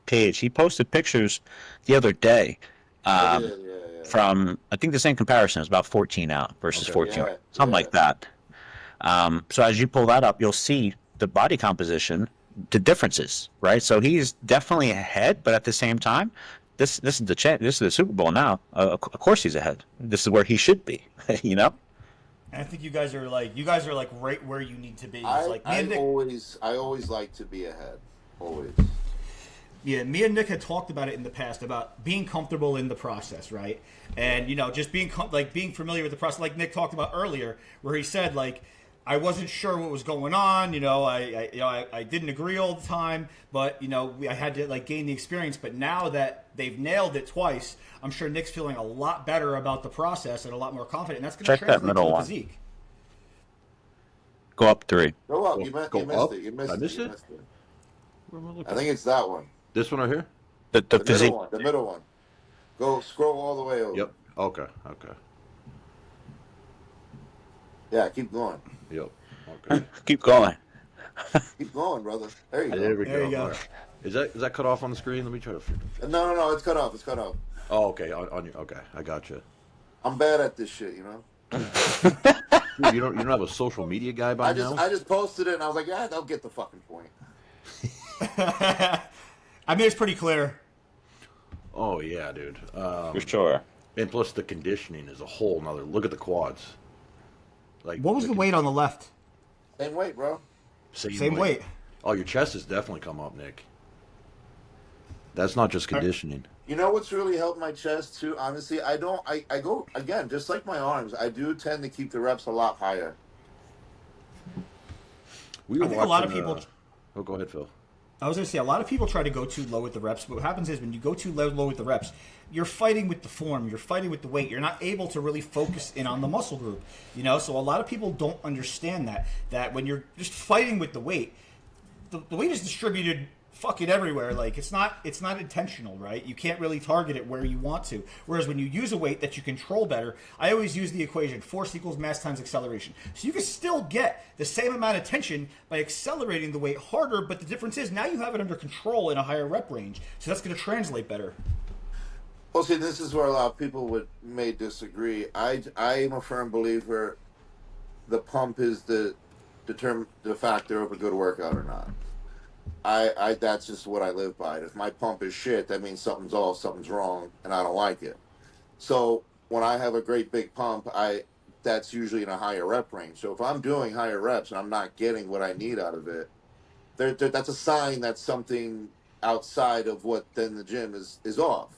[SPEAKER 4] page, he posted pictures the other day from, I think the same comparison is about 14 out versus 14, something like that. So as you pull that up, you'll see the body composition, the differences, right? So he's definitely ahead, but at the same time, this is the Super Bowl now. Of course he's ahead. This is where he should be,
[SPEAKER 3] I think you guys are like right where you need to be.
[SPEAKER 2] I always like to be ahead. Always.
[SPEAKER 3] Yeah, me and Nick had talked about it in the past about being comfortable in the process, right? And just being familiar with the process, like Nick talked about earlier, where he said I wasn't sure what was going on. I didn't agree all the time, but I had to gain the experience. But now that they've nailed it twice, I'm sure Nick's feeling a lot better about the process and a lot more confident. And that's going to translate to the physique.
[SPEAKER 4] Go up 3.
[SPEAKER 2] Go up. You missed it. You missed it. I think it's that one.
[SPEAKER 1] This one right here?
[SPEAKER 4] The physique.
[SPEAKER 2] The middle one. Go scroll all the way over.
[SPEAKER 1] Yep. Okay.
[SPEAKER 2] Yeah, keep going.
[SPEAKER 1] Yep. Okay.
[SPEAKER 4] Keep going.
[SPEAKER 2] Keep going, brother. There you go.
[SPEAKER 3] There you go.
[SPEAKER 1] Right. Is that cut off on the screen? Let me try to.
[SPEAKER 2] No. It's cut off.
[SPEAKER 1] Oh, okay. On you. Okay, I got you.
[SPEAKER 2] I'm bad at this shit,
[SPEAKER 1] Dude, you don't have a social media guy by now?
[SPEAKER 2] I just posted it and I was like, yeah, they'll get the fucking point.
[SPEAKER 3] I mean, it's pretty clear.
[SPEAKER 1] Oh yeah, dude.
[SPEAKER 4] For sure.
[SPEAKER 1] And plus the conditioning is a whole nother. Look at the quads. Like
[SPEAKER 3] What was the weight on the left?
[SPEAKER 2] Same weight, bro.
[SPEAKER 3] Same weight.
[SPEAKER 1] Oh, your chest has definitely come up, Nick. That's not just conditioning.
[SPEAKER 2] You know what's really helped my chest too? Honestly, I go again, just like my arms. I do tend to keep the reps a lot higher.
[SPEAKER 1] We were
[SPEAKER 3] I think a lot of
[SPEAKER 1] watching,
[SPEAKER 3] people.
[SPEAKER 1] Oh, go ahead, Phil.
[SPEAKER 3] I was going to say, a lot of people try to go too low with the reps, but what happens is when you go too low with the reps, you're fighting with the form, you're fighting with the weight, you're not able to really focus in on the muscle group, so a lot of people don't understand that when you're just fighting with the weight, the weight is distributed fucking everywhere. Like it's not intentional, right? You can't really target it where you want to. Whereas when you use a weight that you control better, I always use the equation force equals mass times acceleration. So you can still get the same amount of tension by accelerating the weight harder, but the difference is now you have it under control in a higher rep range. So that's going to translate better.
[SPEAKER 2] Well, see, this is where a lot of people may disagree. I'm a firm believer the pump is the factor of a good workout or not. I that's just what I live by. If my pump is shit, that means something's wrong, and I don't like it. So when I have a great big pump, that's usually in a higher rep range. So if I'm doing higher reps and I'm not getting what I need out of it, that's a sign that something outside of what then the gym is off.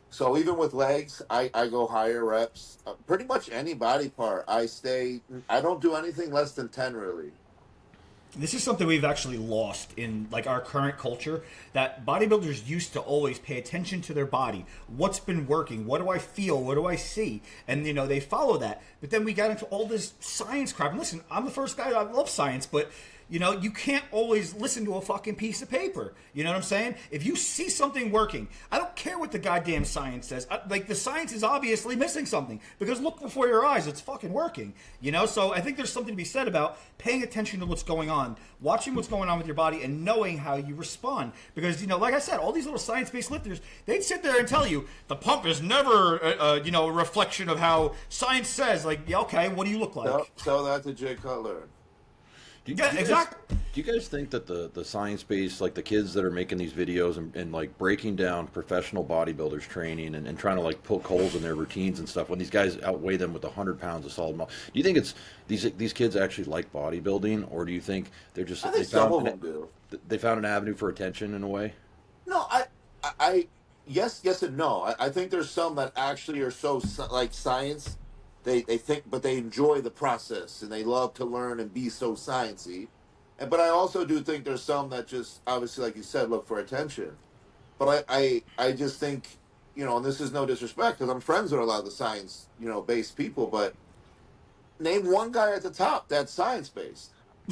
[SPEAKER 2] So even with legs, I go higher reps. Pretty much any body part, I don't do anything less than 10 really.
[SPEAKER 3] This is something we've actually lost in like our current culture, that bodybuilders used to always pay attention to their body. What's been working? What do I feel? What do I see? And they follow that. But then we got into all this science crap. And listen, I'm the first guy, I love science, but you can't always listen to a fucking piece of paper. You know what I'm saying? If you see something working, I don't care what the goddamn science says. The science is obviously missing something because look before your eyes, it's fucking working. So I think there's something to be said about paying attention to what's going on, watching what's going on with your body, and knowing how you respond. Because like I said, all these little science-based lifters, they'd sit there and tell you the pump is never a reflection of how science says. Like, yeah, okay, what do you look like?
[SPEAKER 2] Tell that to Jay Cutler.
[SPEAKER 3] Exactly.
[SPEAKER 1] Do you guys think that the science-based, like the kids that are making these videos and like breaking down professional bodybuilders training and trying to like poke holes in their routines and stuff, when these guys outweigh them with 100 pounds of solid muscle, do you think it's these kids actually like bodybuilding, or do you think they're just
[SPEAKER 2] I think some of them do.
[SPEAKER 1] They found an avenue for attention in a way?
[SPEAKER 2] No, yes and no. I think there's some that actually are so like science. They think, but they enjoy the process and they love to learn and be so sciencey. But I also do think there's some that just obviously, like you said, look for attention. But I just think, and this is no disrespect because I'm friends with a lot of the science, based people. But name one guy at the top that's science based.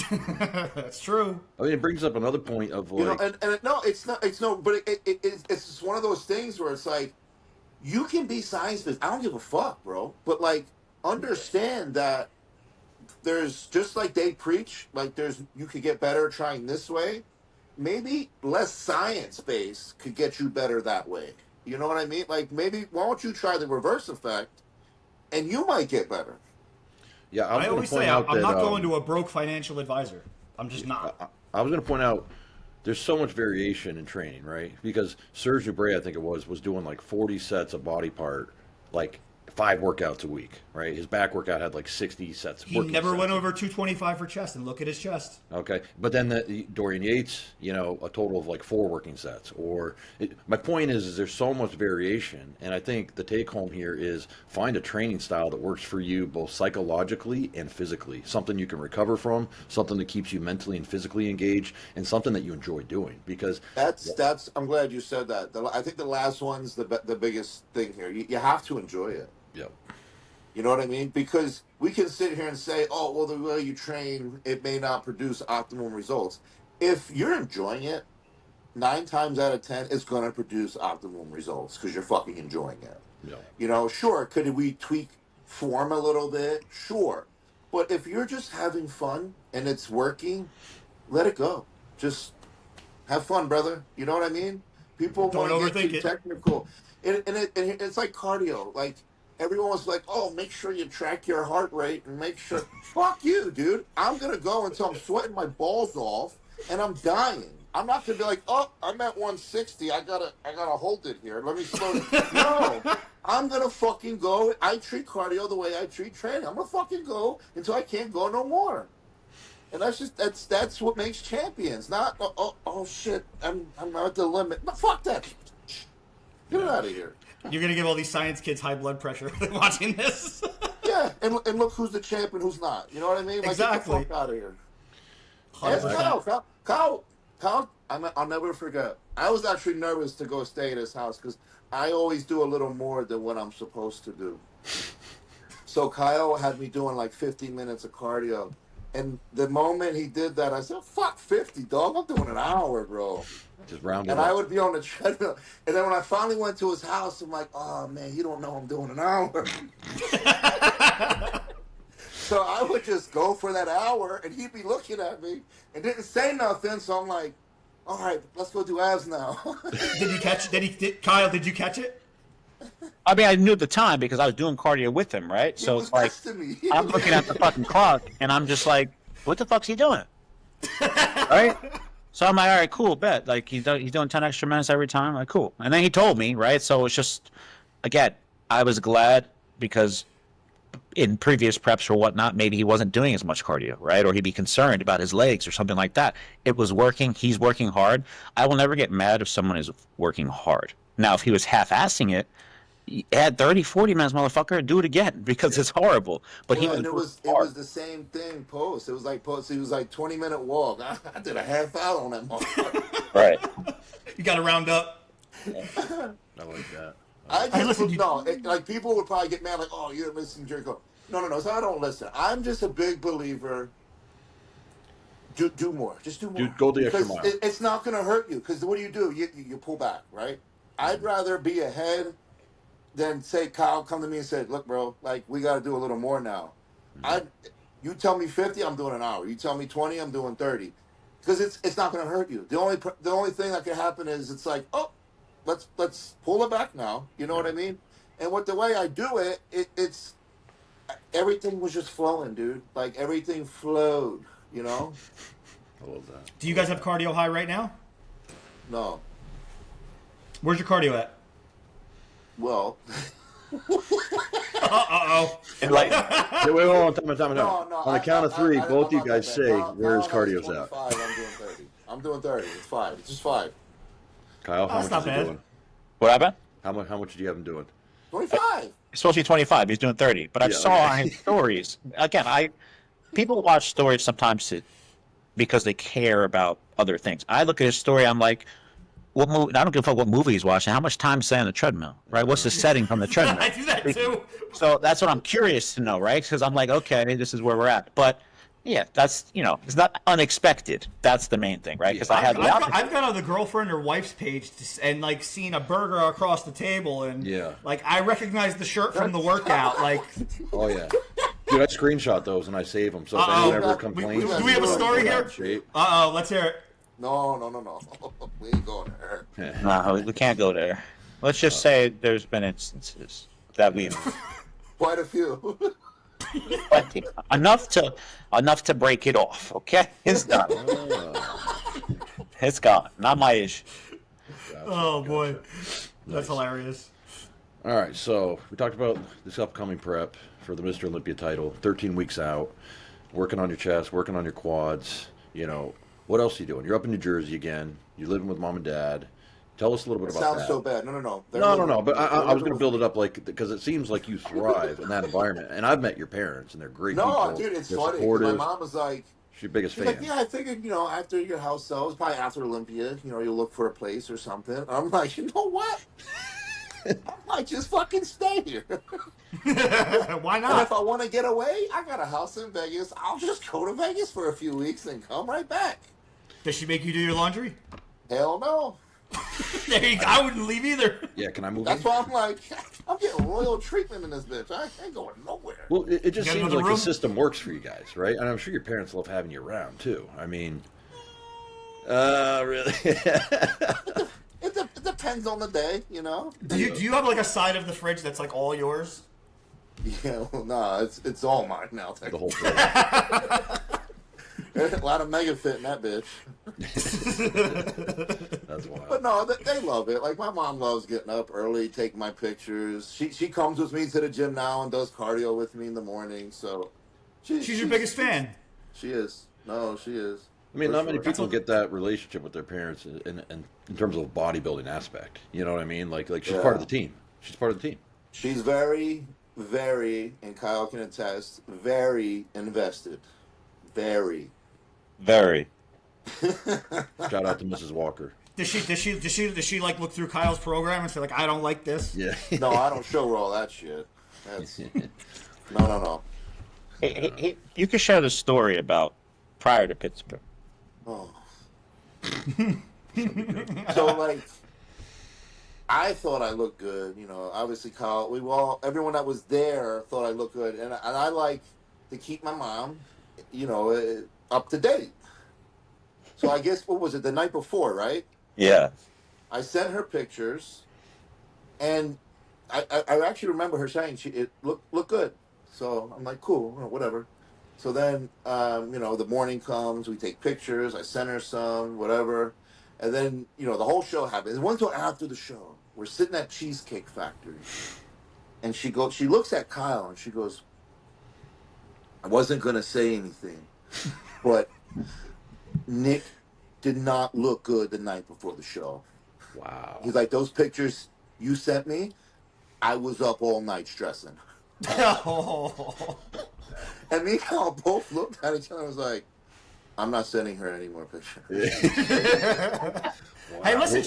[SPEAKER 3] That's true.
[SPEAKER 1] I mean, it brings up another point of like,
[SPEAKER 2] no, it's not. It's no, but it's just one of those things where it's like you can be science based. I don't give a fuck, bro. But like, understand that there's just like they preach, like you could get better trying this way. Maybe less science based could get you better that way. You know what I mean? Like maybe why don't you try the reverse effect, and you might get better.
[SPEAKER 1] yeah,
[SPEAKER 3] I always say I'm not going to a broke financial advisor. I'm just not.
[SPEAKER 1] I was going to point out there's so much variation in training, right? Because Serge Dubray, I think it was doing like 40 sets of body part, like 5 workouts a week, right? His back workout had like 60 sets.
[SPEAKER 3] He never went over 225 for chest, and look at his chest.
[SPEAKER 1] Okay, but then Dorian Yates, a total of like 4 working sets. My point is there's so much variation, and I think the take home here is find a training style that works for you both psychologically and physically. Something you can recover from, something that keeps you mentally and physically engaged, and something that you enjoy doing. Because
[SPEAKER 2] that's I'm glad you said that. I think the last one's the biggest thing here. You have to enjoy it.
[SPEAKER 1] Yep.
[SPEAKER 2] You know what I mean? Because we can sit here and say, oh, well, the way you train, it may not produce optimum results. If you're enjoying it, 9 times out of 10, it's going to produce optimum results because you're fucking enjoying it.
[SPEAKER 1] Yeah.
[SPEAKER 2] Sure, could we tweak form a little bit? Sure. But if you're just having fun and it's working, let it go. Just have fun, brother. You know what I mean? People
[SPEAKER 3] Don't
[SPEAKER 2] want to
[SPEAKER 3] overthink
[SPEAKER 2] get too
[SPEAKER 3] it.
[SPEAKER 2] technical. And it's like cardio. Like, everyone was like, "Oh, make sure you track your heart rate and make sure." Fuck you, dude. I'm gonna go until I'm sweating my balls off and I'm dying. I'm not gonna be like, "Oh, I'm at 160. I gotta hold it here. Let me slow it." No, I'm gonna fucking go. I treat cardio the way I treat training. I'm gonna fucking go until I can't go no more. And that's what makes champions. Not oh shit, I'm at the limit. No, fuck that. Get it out of here.
[SPEAKER 3] You're gonna give all these science kids high blood pressure watching this.
[SPEAKER 2] Yeah, and look who's the champ and who's not. You know what I mean? Like,
[SPEAKER 3] Exactly.
[SPEAKER 2] Get the fuck out of here.
[SPEAKER 3] 100%.
[SPEAKER 2] Kyle, I'll never forget. I was actually nervous to go stay at his house because I always do a little more than what I'm supposed to do. So Kyle had me doing like 50 minutes of cardio. And the moment he did that, I said, fuck 50, dog. I'm doing an hour, bro.
[SPEAKER 1] Just round it
[SPEAKER 2] And
[SPEAKER 1] up.
[SPEAKER 2] I would be on the treadmill. And then when I finally went to his house, I'm like, oh, man, you don't know I'm doing an hour. So I would just go for that hour, and he'd be looking at me and didn't say nothing. So I'm like, all right, let's go do abs now.
[SPEAKER 3] Did you catch? Kyle? Did you catch it?
[SPEAKER 4] I mean, I knew the time because I was doing cardio with him, right? So
[SPEAKER 2] He was
[SPEAKER 4] it's like
[SPEAKER 2] testing me.
[SPEAKER 4] I'm looking at the fucking clock, and I'm just like, "What the fuck's he doing?" Right? So I'm like, "All right, cool, bet." Like he's doing 10 extra minutes every time. Like, cool. And then he told me, right? So it's just, again, I was glad because in previous preps or whatnot, maybe he wasn't doing as much cardio, right? Or he'd be concerned about his legs or something like that. It was working. He's working hard. I will never get mad if someone is working hard. Now, if he was half-assing it, add 30, 40 minutes, motherfucker, do it again because it's horrible. But
[SPEAKER 2] Well,
[SPEAKER 4] he
[SPEAKER 2] and it was the same thing post. It was like 20-minute walk. I did a half hour on that motherfucker.
[SPEAKER 4] right.
[SPEAKER 3] You got to round up.
[SPEAKER 1] I like that.
[SPEAKER 2] Like people would probably get mad, like, oh, you're missing Jericho. No. So I don't listen. I'm just a big believer. Do more. Just do more.
[SPEAKER 1] Dude, go the extra
[SPEAKER 2] Because
[SPEAKER 1] mile.
[SPEAKER 2] it's not going to hurt you. Because what do? You pull back, right? I'd rather be ahead than say Kyle come to me and said, look, bro, like we got to do a little more now. You tell me 50, I'm doing an hour. You tell me 20, I'm doing 30. Because it's not going to hurt you. The only thing that can happen is it's like, oh, let's pull it back now. You know what I mean? And with the way I do it, it's everything was just flowing, dude. Like everything flowed. You know?
[SPEAKER 1] I love that.
[SPEAKER 3] Do you guys have cardio high right now?
[SPEAKER 2] No.
[SPEAKER 3] Where's your cardio at?
[SPEAKER 2] Well.
[SPEAKER 3] Uh-oh.
[SPEAKER 4] And like,
[SPEAKER 1] Hey, wait, hold on, time.
[SPEAKER 2] No,
[SPEAKER 1] On the count of three, both you guys say where's cardio's at.
[SPEAKER 2] I'm doing 30. I'm doing 30. It's 5. It's just 5.
[SPEAKER 1] Kyle, how
[SPEAKER 3] That's
[SPEAKER 1] much
[SPEAKER 3] not
[SPEAKER 1] is he
[SPEAKER 3] bad.
[SPEAKER 1] doing?
[SPEAKER 4] what happened?
[SPEAKER 1] How much do you have him doing?
[SPEAKER 2] 25.
[SPEAKER 4] He's supposed to be 25. He's doing 30. But I
[SPEAKER 1] Yeah,
[SPEAKER 4] saw
[SPEAKER 1] okay.
[SPEAKER 4] on his stories. Again, people watch stories sometimes because they care about other things. I look at his story, I'm like, what movie? I don't give a fuck what movie he's watching. How much time spent on the treadmill, right? What's the setting from the treadmill?
[SPEAKER 3] I do that too.
[SPEAKER 4] So that's what I'm curious to know, right? Because I'm like, okay, this is where we're at. But yeah, that's, it's not unexpected. That's the main thing, right? Because I had the opportunity.
[SPEAKER 3] I've gone on the girlfriend or wife's page and like seen a burger across the table, and
[SPEAKER 1] Yeah.
[SPEAKER 3] like I recognize the shirt from the workout. Like,
[SPEAKER 1] Oh yeah, dude, I screenshot those and I save them. So if
[SPEAKER 3] Uh-oh.
[SPEAKER 1] anyone ever
[SPEAKER 2] Do
[SPEAKER 1] complains,
[SPEAKER 3] do we have a story
[SPEAKER 1] we're out
[SPEAKER 3] here?
[SPEAKER 1] of shape.
[SPEAKER 3] Let's hear it.
[SPEAKER 2] No. We ain't going there.
[SPEAKER 4] No, we can't go there. Let's just say there's been instances that we've
[SPEAKER 2] Quite a few.
[SPEAKER 4] enough to break it off. Okay, it's done. It's gone. Not my issue.
[SPEAKER 3] Oh boy, that's hilarious.
[SPEAKER 1] All right, so we talked about this upcoming prep for the Mr. Olympia title. 13 weeks out, working on your chest, working on your quads. What else are you doing? You're up in New Jersey again. You're living with mom and dad. Tell us a little bit about
[SPEAKER 2] Sounds
[SPEAKER 1] that.
[SPEAKER 2] so bad. No.
[SPEAKER 1] No. But I was going to build it up because it seems like you thrive in that environment. And I've met your parents, and they're great people.
[SPEAKER 2] No, dude, it's
[SPEAKER 1] They're
[SPEAKER 2] funny. 'Cause
[SPEAKER 1] supportive.
[SPEAKER 2] my mom was like,
[SPEAKER 1] She's your biggest
[SPEAKER 2] she's
[SPEAKER 1] fan.
[SPEAKER 2] like, yeah, I figured, after your house sells, probably after Olympia, you'll look for a place or something. I'm like, you know what? I might just fucking stay here.
[SPEAKER 3] Why
[SPEAKER 2] And
[SPEAKER 3] not?
[SPEAKER 2] if I want to get away, I got a house in Vegas. I'll just go to Vegas for a few weeks and come right back.
[SPEAKER 3] Does she make you do your laundry?
[SPEAKER 2] Hell no.
[SPEAKER 3] There you go. I wouldn't leave either.
[SPEAKER 1] Yeah, can I move
[SPEAKER 2] That's
[SPEAKER 1] in?
[SPEAKER 2] why I'm like, I'm getting royal treatment in this bitch. I ain't going nowhere.
[SPEAKER 1] Well, it just
[SPEAKER 3] You got
[SPEAKER 1] seems
[SPEAKER 3] another
[SPEAKER 1] like
[SPEAKER 3] room?
[SPEAKER 1] the system works for you guys, right? And I'm sure your parents love having you around, too. I mean, really?
[SPEAKER 2] It depends on the day,
[SPEAKER 3] Do you have like a side of the fridge that's like all yours?
[SPEAKER 2] Yeah, well, no, it's all mine now.
[SPEAKER 1] The whole thing.
[SPEAKER 2] There's a lot of mega fit in that bitch.
[SPEAKER 1] That's wild.
[SPEAKER 2] But no, they love it. Like my mom loves getting up early, taking my pictures. She comes with me to the gym now and does cardio with me in the morning. So
[SPEAKER 3] She's your biggest fan.
[SPEAKER 2] She is. No, she is.
[SPEAKER 1] I mean,
[SPEAKER 2] For
[SPEAKER 1] not many
[SPEAKER 2] sure.
[SPEAKER 1] people get that relationship with their parents in terms of bodybuilding aspect. You know what I mean? Like she's
[SPEAKER 2] Yeah.
[SPEAKER 1] part of the team. She's part of the team.
[SPEAKER 2] She's very, very, and Kyle can attest, very invested. Very.
[SPEAKER 4] Very.
[SPEAKER 1] Shout out to Mrs. Walker.
[SPEAKER 3] Does she like look through Kyle's program and say like, I don't like this?
[SPEAKER 1] Yeah.
[SPEAKER 2] No, I don't show her all that shit. That's no.
[SPEAKER 4] Hey, you could share the story about prior to Pittsburgh.
[SPEAKER 2] Oh. So like, I thought I looked good. You know, obviously Kyle. Everyone that was there thought I looked good, and I like to keep my mom, up to date. So I guess what was it, the night before, right?
[SPEAKER 4] Yeah.
[SPEAKER 2] I sent her pictures, and I actually remember her saying it looked good. So I'm like, cool, whatever. So then, the morning comes, we take pictures. I send her some, whatever, and then the whole show happens. It wasn't until after the show. We're sitting at Cheesecake Factory, and she looks at Kyle, and she goes, "I wasn't gonna say anything, but Nick did not look good the night before the show."
[SPEAKER 1] Wow.
[SPEAKER 2] He's like, "Those pictures you sent me, I was up all night stressing." And me and Kyle both looked at each other and was like, "I'm not sending her any more pictures."
[SPEAKER 1] Wow.
[SPEAKER 3] Hey, listen,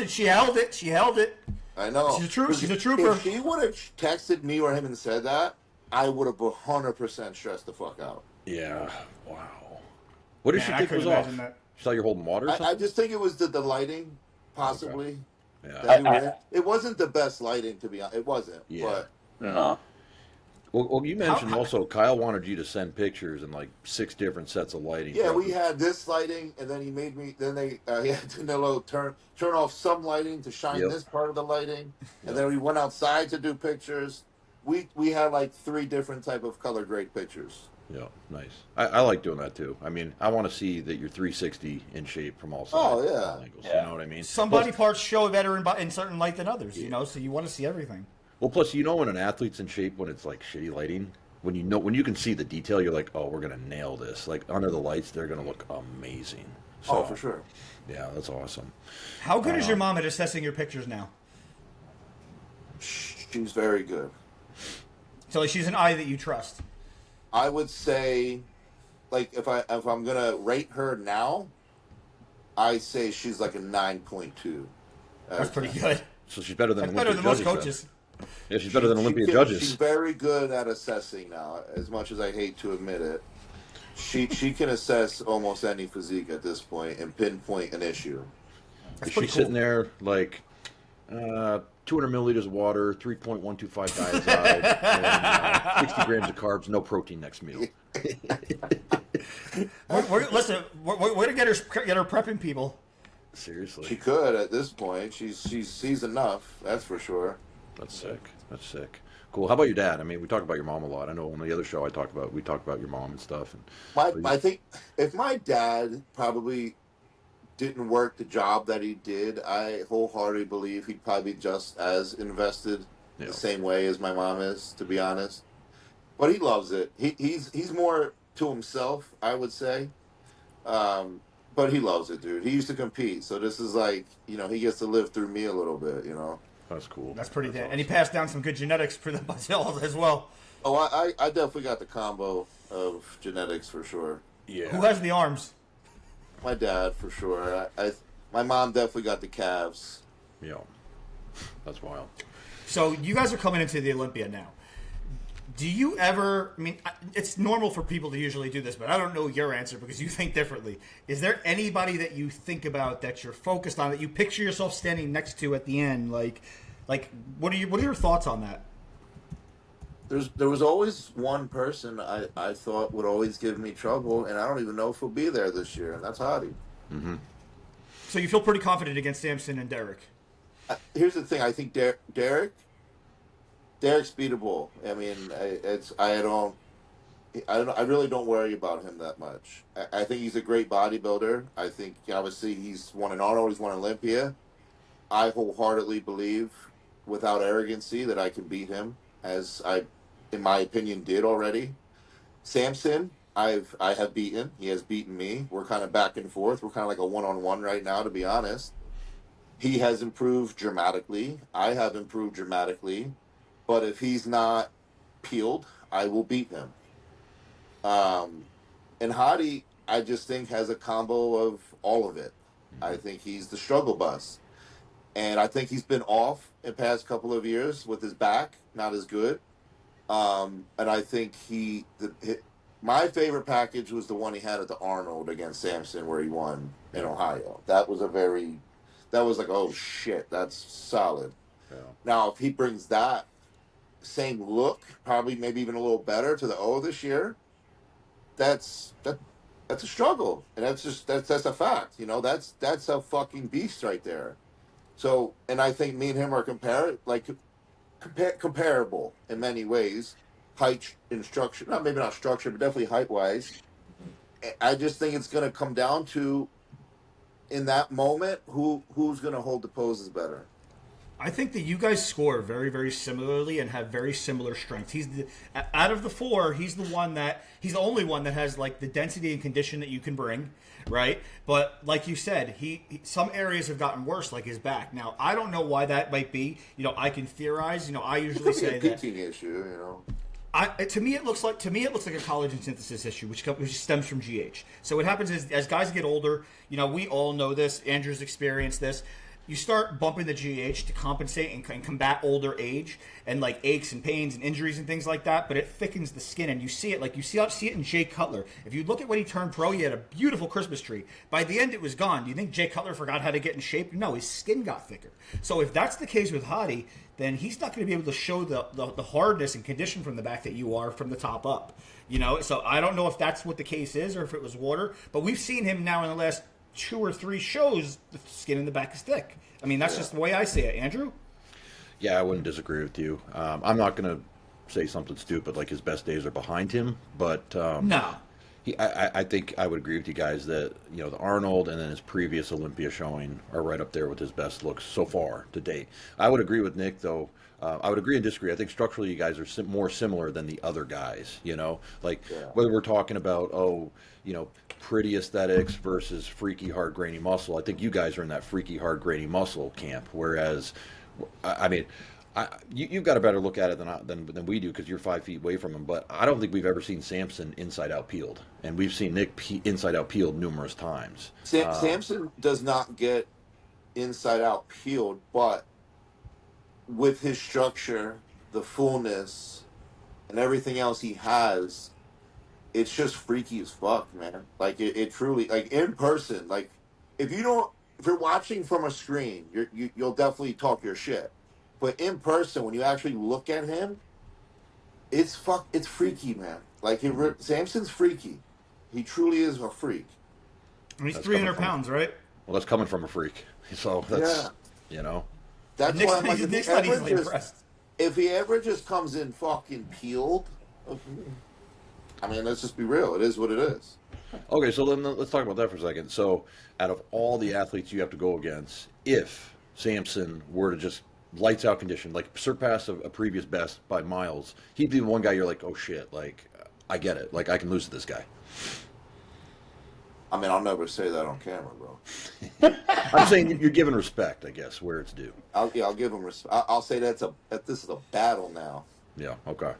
[SPEAKER 3] she held it. She held it.
[SPEAKER 2] I know.
[SPEAKER 3] She's a trooper.
[SPEAKER 2] If she would have texted me or him and said that, I would have 100% stressed the fuck out.
[SPEAKER 1] Yeah. Wow. What did
[SPEAKER 3] Man,
[SPEAKER 1] she
[SPEAKER 3] I
[SPEAKER 1] think
[SPEAKER 3] couldn't
[SPEAKER 1] was off?
[SPEAKER 3] imagine that.
[SPEAKER 1] She thought you're holding water or something?
[SPEAKER 2] I just think it was the lighting, possibly.
[SPEAKER 1] Yeah.
[SPEAKER 2] That we were in. It wasn't the best lighting, to be honest. It wasn't.
[SPEAKER 1] Yeah.
[SPEAKER 2] But
[SPEAKER 1] Well, you mentioned also Kyle wanted you to send pictures and like 6 different sets of lighting.
[SPEAKER 2] yeah, we had this lighting, and then he made me. Then he had Danilo turn off some lighting to shine
[SPEAKER 1] Yep.
[SPEAKER 2] this part of the lighting,
[SPEAKER 1] Yep.
[SPEAKER 2] and then we went outside to do pictures. We had like 3 different type of color grade pictures.
[SPEAKER 1] Yeah, nice. I like doing that too. I mean, I want to see that you're 360 in shape from all sides.
[SPEAKER 2] Oh, yeah.
[SPEAKER 1] all angles,
[SPEAKER 4] Yeah.
[SPEAKER 1] You know what I mean?
[SPEAKER 3] Some body parts show better in certain light than others, so you want to see everything.
[SPEAKER 1] Well, plus, when an athlete's in shape when it's like shitty lighting, when you can see the detail, you're like, oh, we're gonna nail this. Like under the lights, they're gonna look amazing. So,
[SPEAKER 2] Oh, for sure.
[SPEAKER 1] Yeah, that's awesome.
[SPEAKER 3] How good is your mom at assessing your pictures now?
[SPEAKER 2] She's very good.
[SPEAKER 3] So like, she's an eye that you trust.
[SPEAKER 2] I would say, like, if I'm gonna rate her now, I say she's like a 9.2.
[SPEAKER 3] That's pretty good.
[SPEAKER 1] So she's better than
[SPEAKER 3] That's
[SPEAKER 1] Olympia
[SPEAKER 3] better than most
[SPEAKER 1] judges,
[SPEAKER 3] coaches.
[SPEAKER 1] then. Yeah, she's better than Olympia judges.
[SPEAKER 2] She's very good at assessing now. As much as I hate to admit it, she can assess almost any physique at this point and pinpoint an issue.
[SPEAKER 3] That's
[SPEAKER 1] Is she
[SPEAKER 3] pretty
[SPEAKER 1] sitting
[SPEAKER 3] cool.
[SPEAKER 1] there like 200 milliliters of water, 3.125 diazide, and 60 grams of carbs, no protein next meal?
[SPEAKER 3] Listen, we're gonna get her prepping people.
[SPEAKER 1] Seriously,
[SPEAKER 2] She could at this point. She sees enough. That's for sure.
[SPEAKER 1] that's sick. That's sick. Cool. How about your dad? I mean, we talk about your mom a lot. I know on the other show we talk about your mom and stuff. And
[SPEAKER 2] I think if my dad probably didn't work the job that he did, I wholeheartedly believe he'd probably be just as invested
[SPEAKER 1] Yeah.
[SPEAKER 2] the same way as my mom is, to be honest. But he loves it. He's more to himself, I would say. But he loves it, dude. He used to compete, so this is like, he gets to live through me a little bit,
[SPEAKER 1] that's cool.
[SPEAKER 3] That's pretty damn.
[SPEAKER 1] awesome.
[SPEAKER 3] And he passed down some good genetics for the Brazil as well.
[SPEAKER 2] Oh, I definitely got the combo of genetics for sure.
[SPEAKER 1] Yeah.
[SPEAKER 3] Who has the arms?
[SPEAKER 2] My dad for sure. My mom definitely got the calves.
[SPEAKER 1] Yeah. That's wild.
[SPEAKER 3] So you guys are coming into the Olympia now. Do you ever? I mean, it's normal for people to usually do this, but I don't know your answer because you think differently. Is there anybody that you think about that you're focused on that you picture yourself standing next to at the end? Like, what are your thoughts on that?
[SPEAKER 2] There was always one person I thought would always give me trouble, and I don't even know if he'll be there this year, and that's Hadi.
[SPEAKER 1] Mm-hmm.
[SPEAKER 3] So you feel pretty confident against Samson and Derek?
[SPEAKER 2] Here's the thing: I think Derek Derek's beatable. I mean, I really don't worry about him that much. I think he's a great bodybuilder. I think obviously he's won an Arnold, he's won Olympia. I wholeheartedly believe, without arrogancy, that I can beat him, as I, in my opinion, did already. Samson, I have beaten. He has beaten me. We're kind of back and forth. We're kind of like a one-on-one right now, to be honest. He has improved dramatically. I have improved dramatically. But if he's not peeled, I will beat him. Um, and Hadi, I just think, has a combo of all of it. I think he's the struggle bus. And I think he's been off in past couple of years with his back, not as good. And I think my favorite package was the one he had at the Arnold against Samson, where he won in Ohio. That was like, oh shit, that's solid.
[SPEAKER 1] Yeah.
[SPEAKER 2] Now, if he brings that same look, probably maybe even a little better to the O this year, that's that's a struggle, and that's a fact. You know, that's a fucking beast right there. So, and I think me and him are comparable in many ways, height and structure. Not maybe not structure, but definitely height wise. I just think it's going to come down to, in that moment, who's going to hold the poses better.
[SPEAKER 3] I think that you guys score very, very similarly and have very similar strengths. Out of the four, he's the only one that has like the density and condition that you can bring, right? But like you said, some areas have gotten worse, like his back. Now I don't know why that might be. You know, I can theorize. You know, I usually say
[SPEAKER 2] a pitching issue. You know.
[SPEAKER 3] To me, it looks like a collagen synthesis issue, which stems from GH. So what happens is, as guys get older, you know, we all know this. Andrew's experienced this. You start bumping the GH to compensate and combat older age and like aches and pains and injuries and things like that. But it thickens the skin, and you see it see it in Jay Cutler. If you look at when he turned pro, he had a beautiful Christmas tree. By the end, it was gone. Do you think Jay Cutler forgot how to get in shape? No, his skin got thicker. So if that's the case with Hadi, then he's not going to be able to show the hardness and condition from the back that you are from the top up. You know, so I don't know if that's what the case is or if it was water. But we've seen him now in the last 2 or 3 shows, the skin in the back is thick. I mean, that's just the way I see it. Andrew?
[SPEAKER 1] Yeah, I wouldn't disagree with you. I'm not going to say something stupid like his best days are behind him, but
[SPEAKER 3] No.
[SPEAKER 1] I think I would agree with you guys that, you know, the Arnold and then his previous Olympia showing are right up there with his best looks so far to date. I would agree with Nick, though. I would agree and disagree. I think structurally you guys are more similar than the other guys, you know? Like, whether we're talking about, you know, pretty aesthetics versus freaky, hard, grainy muscle, I think you guys are in that freaky, hard, grainy muscle camp, whereas, I mean, you've got a better look at it than we do because you're 5 feet away from him. But I don't think we've ever seen Samson inside out peeled, and we've seen Nick inside out peeled numerous times.
[SPEAKER 2] Samson does not get inside out peeled, but with his structure, the fullness, and everything else he has, it's just freaky as fuck, man. Like it truly, like in person, like if you're watching from a screen, you'll definitely talk your shit. But in person, when you actually look at him, it's freaky, man. Like Samson's freaky. He truly is a freak.
[SPEAKER 3] And he's 300 pounds, right?
[SPEAKER 1] Well, that's coming from a freak. So that's, you know.
[SPEAKER 2] That's why I'm like, if he ever just comes in fucking peeled, I mean, let's just be real. It is what it is.
[SPEAKER 1] Okay, so then let's talk about that for a second. So, out of all the athletes you have to go against, if Samson were to just lights out condition, like surpass a previous best by miles, he'd be the one guy you're like, oh shit, like I get it, like I can lose to this guy.
[SPEAKER 2] I mean, I'll never say that on camera, bro.
[SPEAKER 1] I'm saying you're giving respect, I guess, where it's due.
[SPEAKER 2] I'll give him respect. I'll say that this is a battle now.
[SPEAKER 1] Yeah. Okay.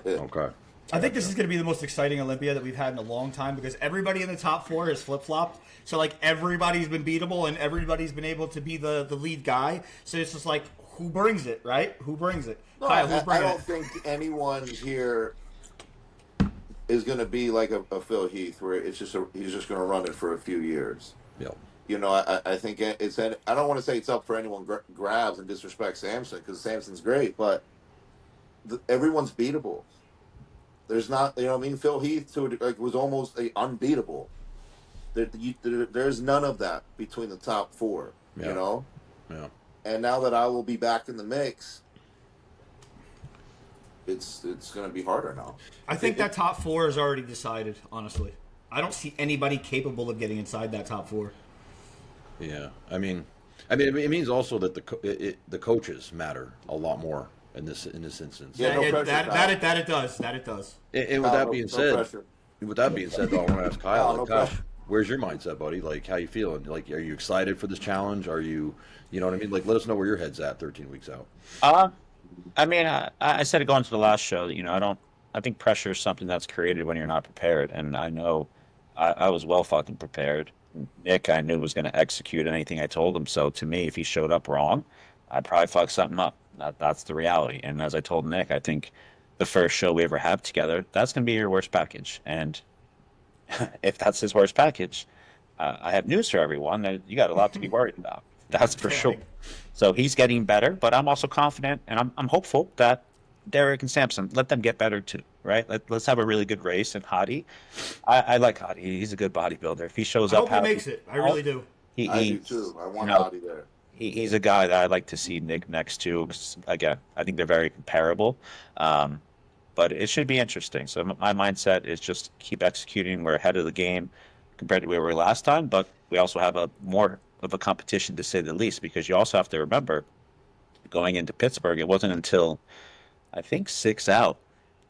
[SPEAKER 1] Okay.
[SPEAKER 3] I think this is going to be the most exciting Olympia that we've had in a long time because everybody in the top 4 has flip-flopped. So, like, everybody's been beatable and everybody's been able to be the lead guy. So it's just like, who brings it, right? Who brings it?
[SPEAKER 2] No,
[SPEAKER 3] Kyle, who's bringing
[SPEAKER 2] I don't think anyone here is going to be like a Phil Heath, where he's just going to run it for a few years.
[SPEAKER 1] Yeah.
[SPEAKER 2] You know, I think I don't want to say it's up for anyone grabs and disrespect Samson, because Samson's great, but everyone's beatable. There's not, you know what I mean? Phil Heath was almost unbeatable. There's none of that between the top 4, you know?
[SPEAKER 1] Yeah.
[SPEAKER 2] And now that I will be back in the mix, it's going to be harder now.
[SPEAKER 3] I think that top 4 is already decided. Honestly, I don't see anybody capable of getting inside that top 4.
[SPEAKER 1] Yeah, I mean, it means also that the coaches matter a lot more in this instance.
[SPEAKER 2] Yeah, no pressure,
[SPEAKER 3] that it does. That it does.
[SPEAKER 1] And with that being said, though, I want to ask Kyle.
[SPEAKER 2] No
[SPEAKER 1] Like, Kyle,
[SPEAKER 2] pressure.
[SPEAKER 1] where's your mindset, buddy? Like, how you feeling? Like, are you excited for this challenge? Are you, you know what I mean? Like, let us know where your head's at 13 weeks out.
[SPEAKER 4] I mean, I said it going to the last show. I think pressure is something that's created when you're not prepared. And I know I was well fucking prepared. Nick, I knew was going to execute anything I told him. So to me, if he showed up wrong, I'd probably fuck something up. That's the reality. And as I told Nick, I think the first show we ever have together, that's going to be your worst package. And if that's his worst package, I have news for everyone that you got a lot to be worried about. That's for sure. So he's getting better, but I'm also confident and I'm hopeful that Derek and Samson, let them get better too, right? Let's have a really good race. And Hadi, I like Hadi. He's a good bodybuilder. If he shows
[SPEAKER 3] I
[SPEAKER 4] up,
[SPEAKER 3] hope he makes it. I really do.
[SPEAKER 2] I do too. I want Hadi there.
[SPEAKER 4] He's a guy that I'd like to see Nick next to. Again, I think they're very comparable. But it should be interesting. So my mindset is just keep executing. We're ahead of the game compared to where we were last time, but we also have a more of a competition to say the least, because you also have to remember going into Pittsburgh, it wasn't until I think 6 out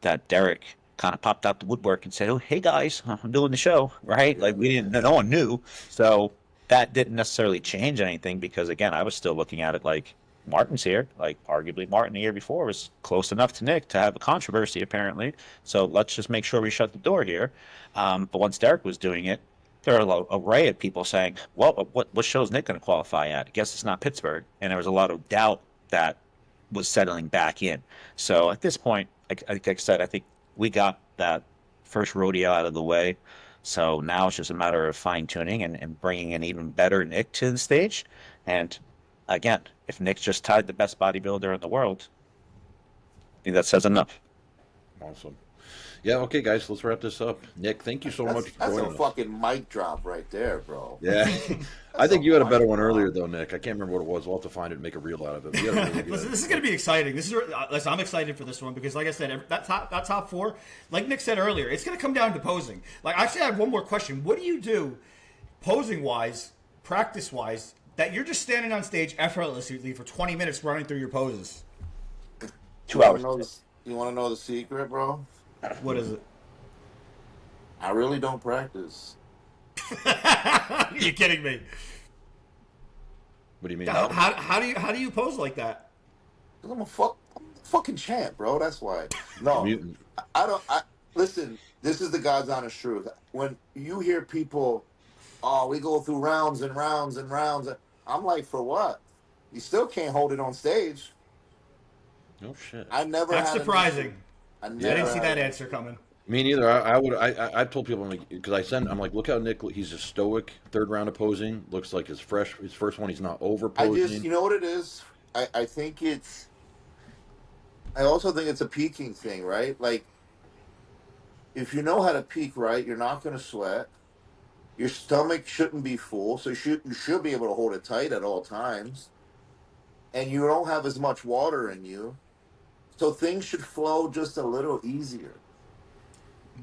[SPEAKER 4] that Derek kind of popped out the woodwork and said, "Oh, hey guys, I'm doing the show," right? Like no one knew. So that didn't necessarily change anything because again, I was still looking at it like Martin's here. Like arguably Martin the year before was close enough to Nick to have a controversy apparently. So let's just make sure we shut the door here. But once Derek was doing it, there were an array of people saying, well, what show is Nick going to qualify at? I guess it's not Pittsburgh. And there was a lot of doubt that was settling back in. So at this point, like I said, I think we got that first rodeo out of the way. So now it's just a matter of fine-tuning and bringing an even better Nick to the stage. And again, if Nick's just tied the best bodybuilder in the world, I think that says enough.
[SPEAKER 1] Awesome. Yeah, okay, guys, let's wrap this up. Nick, thank you so much for joining us.
[SPEAKER 2] That's a fucking mic drop right there, bro.
[SPEAKER 1] Yeah. I think you had a better one earlier, though, Nick. I can't remember what it was. We'll have to find it and make a reel out of it. But you had a really good
[SPEAKER 3] Listen, this is going to be exciting. Listen, I'm excited for this one because, like I said, that top 4, like Nick said earlier, it's going to come down to posing. Like, actually, I have one more question. What do you do, posing-wise, practice-wise, that you're just standing on stage effortlessly for 20 minutes running through your poses?
[SPEAKER 4] 2 hours.
[SPEAKER 2] You want to know the secret, bro?
[SPEAKER 3] What is it?
[SPEAKER 2] I really don't practice.
[SPEAKER 3] You're kidding me.
[SPEAKER 1] What do you mean?
[SPEAKER 3] How do you pose like that?
[SPEAKER 2] I'm a fucking champ, bro. That's why. No,
[SPEAKER 1] Mutant.
[SPEAKER 2] Listen. This is the God's honest truth. When you hear people, oh, we go through rounds and rounds and rounds, I'm like, for what? You still can't hold it on stage.
[SPEAKER 1] Oh shit.
[SPEAKER 2] I never.
[SPEAKER 3] That's surprising.
[SPEAKER 2] I
[SPEAKER 3] didn't see that answer coming.
[SPEAKER 1] Me neither. I've told people, because I'm like, look how Nick, he's a stoic third round of posing. Looks like his first one, he's not over posing.
[SPEAKER 2] You know what it is? I think it's. I also think it's a peaking thing, right? Like, if you know how to peak right, you're not going to sweat. Your stomach shouldn't be full, so you should be able to hold it tight at all times. And you don't have as much water in you, so things should flow just a little easier.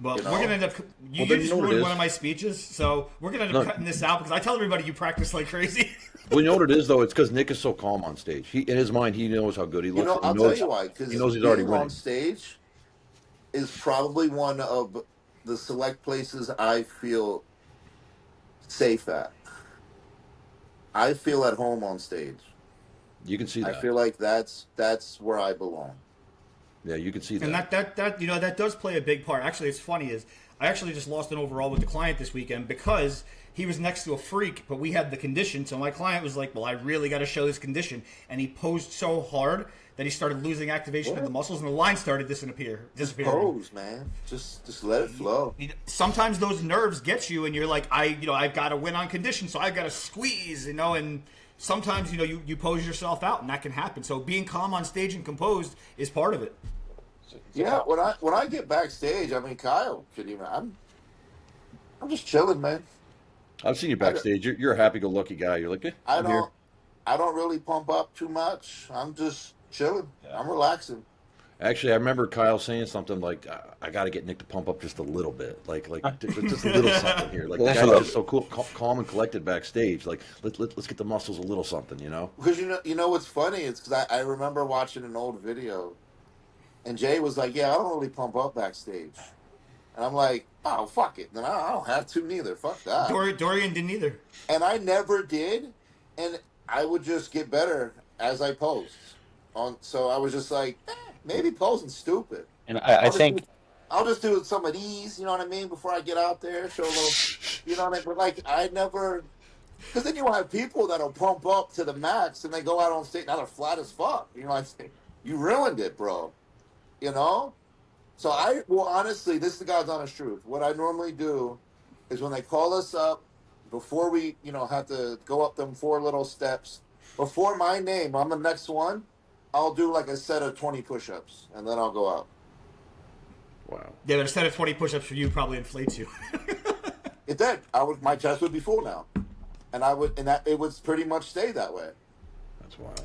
[SPEAKER 3] But we're going to end up... You just ruined one of my speeches, so we're going to end up cutting this out because I tell everybody you practice like crazy.
[SPEAKER 1] Well, you know what it is, though? It's because Nick is so calm on stage. In his mind, he knows how good he looks.
[SPEAKER 2] I'll tell you why. Because
[SPEAKER 1] he knows he's already winning.
[SPEAKER 2] On stage is probably one of the select places I feel safe at. I feel at home on stage.
[SPEAKER 1] You can see that.
[SPEAKER 2] I feel like that's where I belong.
[SPEAKER 1] Yeah, you can see that.
[SPEAKER 3] And that does play a big part. Actually, it's funny is I actually just lost an overall with the client this weekend because he was next to a freak, but we had the condition. So my client was like, well, I really got to show this condition. And he posed so hard that he started losing activation of the muscles and the line started disappearing.
[SPEAKER 2] Just pose, man. Just let it flow.
[SPEAKER 3] Sometimes those nerves get you and you're like, I've got to win on condition, so I've got to squeeze, and sometimes, you pose yourself out and that can happen. So being calm on stage and composed is part of it.
[SPEAKER 2] Yeah, when I get backstage, I mean, Kyle, I'm just chilling, man.
[SPEAKER 1] I've seen you backstage. You're a happy-go-lucky guy. You're like,
[SPEAKER 2] I don't really pump up too much. I'm just chilling. Yeah. I'm relaxing.
[SPEAKER 1] Actually, I remember Kyle saying something like, "I got to get Nick to pump up just a little bit, just a little something here." Like the guy's just so cool, calm and collected backstage. Like let's get the muscles a little something, you know?
[SPEAKER 2] Because you know what's funny? It's because I remember watching an old video, and Jay was like, "Yeah, I don't really pump up backstage," and I'm like, "Oh, fuck it, then I don't have to neither. Fuck that."
[SPEAKER 3] Dorian didn't either.
[SPEAKER 2] And I never did, and I would just get better as I posed. So I was just like, maybe posing stupid.
[SPEAKER 4] And I think
[SPEAKER 2] I'll just do some of these, you know what I mean, before I get out there, show a little, you know what I mean. But like, I never, because then you'll have people that'll pump up to the max and they go out on stage, now they're flat as fuck. You know what I'm saying? You ruined it, bro. You know. So honestly, this is the God's honest truth. What I normally do is when they call us up, before we, have to go up them 4 little steps, before my name, I'm the next one, I'll do like a set of 20 push-ups, and then I'll go out.
[SPEAKER 1] Wow.
[SPEAKER 3] Yeah, but a set of 20 push-ups for you probably inflates you.
[SPEAKER 2] It did. My chest would be full now, and it would pretty much stay that way.
[SPEAKER 1] That's wild.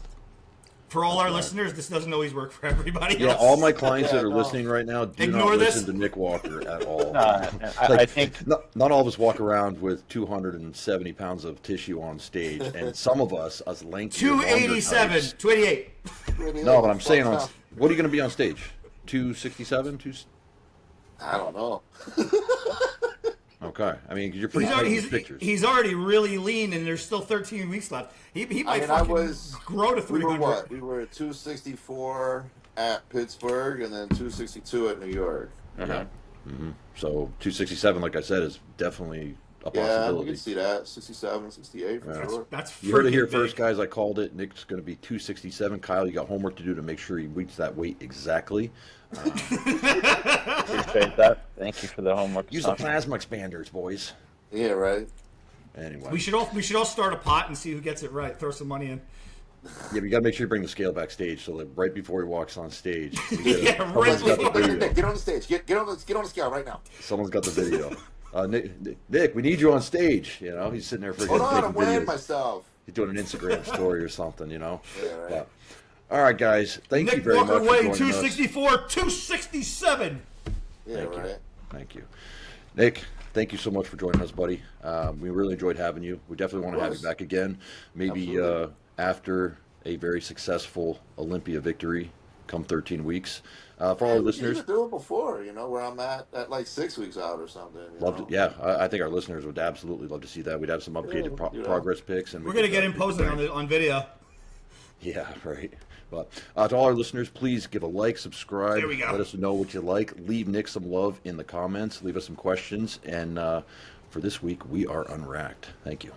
[SPEAKER 3] For all our listeners, this doesn't always work for everybody else.
[SPEAKER 1] Yeah, all my clients that are listening right now do
[SPEAKER 3] Ignore
[SPEAKER 1] not
[SPEAKER 3] this.
[SPEAKER 1] listen to Nick Walker at all.
[SPEAKER 4] I think
[SPEAKER 1] not all of us walk around with 270 pounds of tissue on stage, and some of us lengthy.
[SPEAKER 3] 287, 288.
[SPEAKER 1] No, but I'm saying, what are you going to be on stage? 267?
[SPEAKER 2] I don't know.
[SPEAKER 1] Okay, I mean, you're pretty tight in pictures.
[SPEAKER 3] He's already really lean, and there's still 13 weeks left. He might grow to 300.
[SPEAKER 2] We were what? We were at 264 at Pittsburgh, and then 262 at New York.
[SPEAKER 4] uh-huh.
[SPEAKER 1] Mm-hmm. So 267, like I said, is definitely a
[SPEAKER 2] Yeah,
[SPEAKER 1] possibility.
[SPEAKER 2] you can see that. 67, 68 for sure.
[SPEAKER 3] That's
[SPEAKER 1] You heard it here
[SPEAKER 3] freaking
[SPEAKER 1] first,
[SPEAKER 3] big.
[SPEAKER 1] guys. I called it. Nick's going to be 267. Kyle, you got homework to do to make sure he reaches that weight exactly.
[SPEAKER 4] Appreciate that. Thank you for the homework.
[SPEAKER 1] Use the plasma expanders, boys.
[SPEAKER 2] Yeah, right.
[SPEAKER 1] Anyway.
[SPEAKER 3] We should all start a pot and see who gets it right. Throw some money in.
[SPEAKER 1] Yeah, but you got to make sure you bring the scale backstage so that right before he walks on stage,
[SPEAKER 3] Yeah, right
[SPEAKER 1] someone's got the
[SPEAKER 3] before.
[SPEAKER 1] video.
[SPEAKER 2] Nick, get on the stage. Get on the scale right now.
[SPEAKER 1] Someone's got the video. Nick, we need you on stage. You know, he's sitting there for
[SPEAKER 2] Hold on, I'm
[SPEAKER 1] taking
[SPEAKER 2] weighing
[SPEAKER 1] videos.
[SPEAKER 2] myself.
[SPEAKER 1] He's doing an Instagram story or something. You know.
[SPEAKER 2] Yeah, right.
[SPEAKER 1] Yeah. All right, guys. Thank you
[SPEAKER 3] Nick
[SPEAKER 1] very
[SPEAKER 3] Walker
[SPEAKER 1] much for
[SPEAKER 3] weighing
[SPEAKER 1] joining us.
[SPEAKER 3] 264, 267.
[SPEAKER 2] Yeah,
[SPEAKER 1] Thank you.
[SPEAKER 2] right.
[SPEAKER 1] Thank you. Nick, thank you so much for joining us, buddy. We really enjoyed having you. We definitely want to have you back again. Maybe
[SPEAKER 2] Absolutely.
[SPEAKER 1] after a very successful Olympia victory come 13 weeks. For all our
[SPEAKER 2] We
[SPEAKER 1] listeners,
[SPEAKER 2] used to do it before, where I'm at like 6 weeks out or something.
[SPEAKER 1] I think our listeners would absolutely love to see that. We'd have some updated progress pics. And
[SPEAKER 3] We're going to get him posing on video.
[SPEAKER 1] Yeah, right. But to all our listeners, please give a like, subscribe.
[SPEAKER 3] There we go.
[SPEAKER 1] Let us know what you like. Leave Nick some love in the comments. Leave us some questions. And for this week, we are Unwracked. Thank you.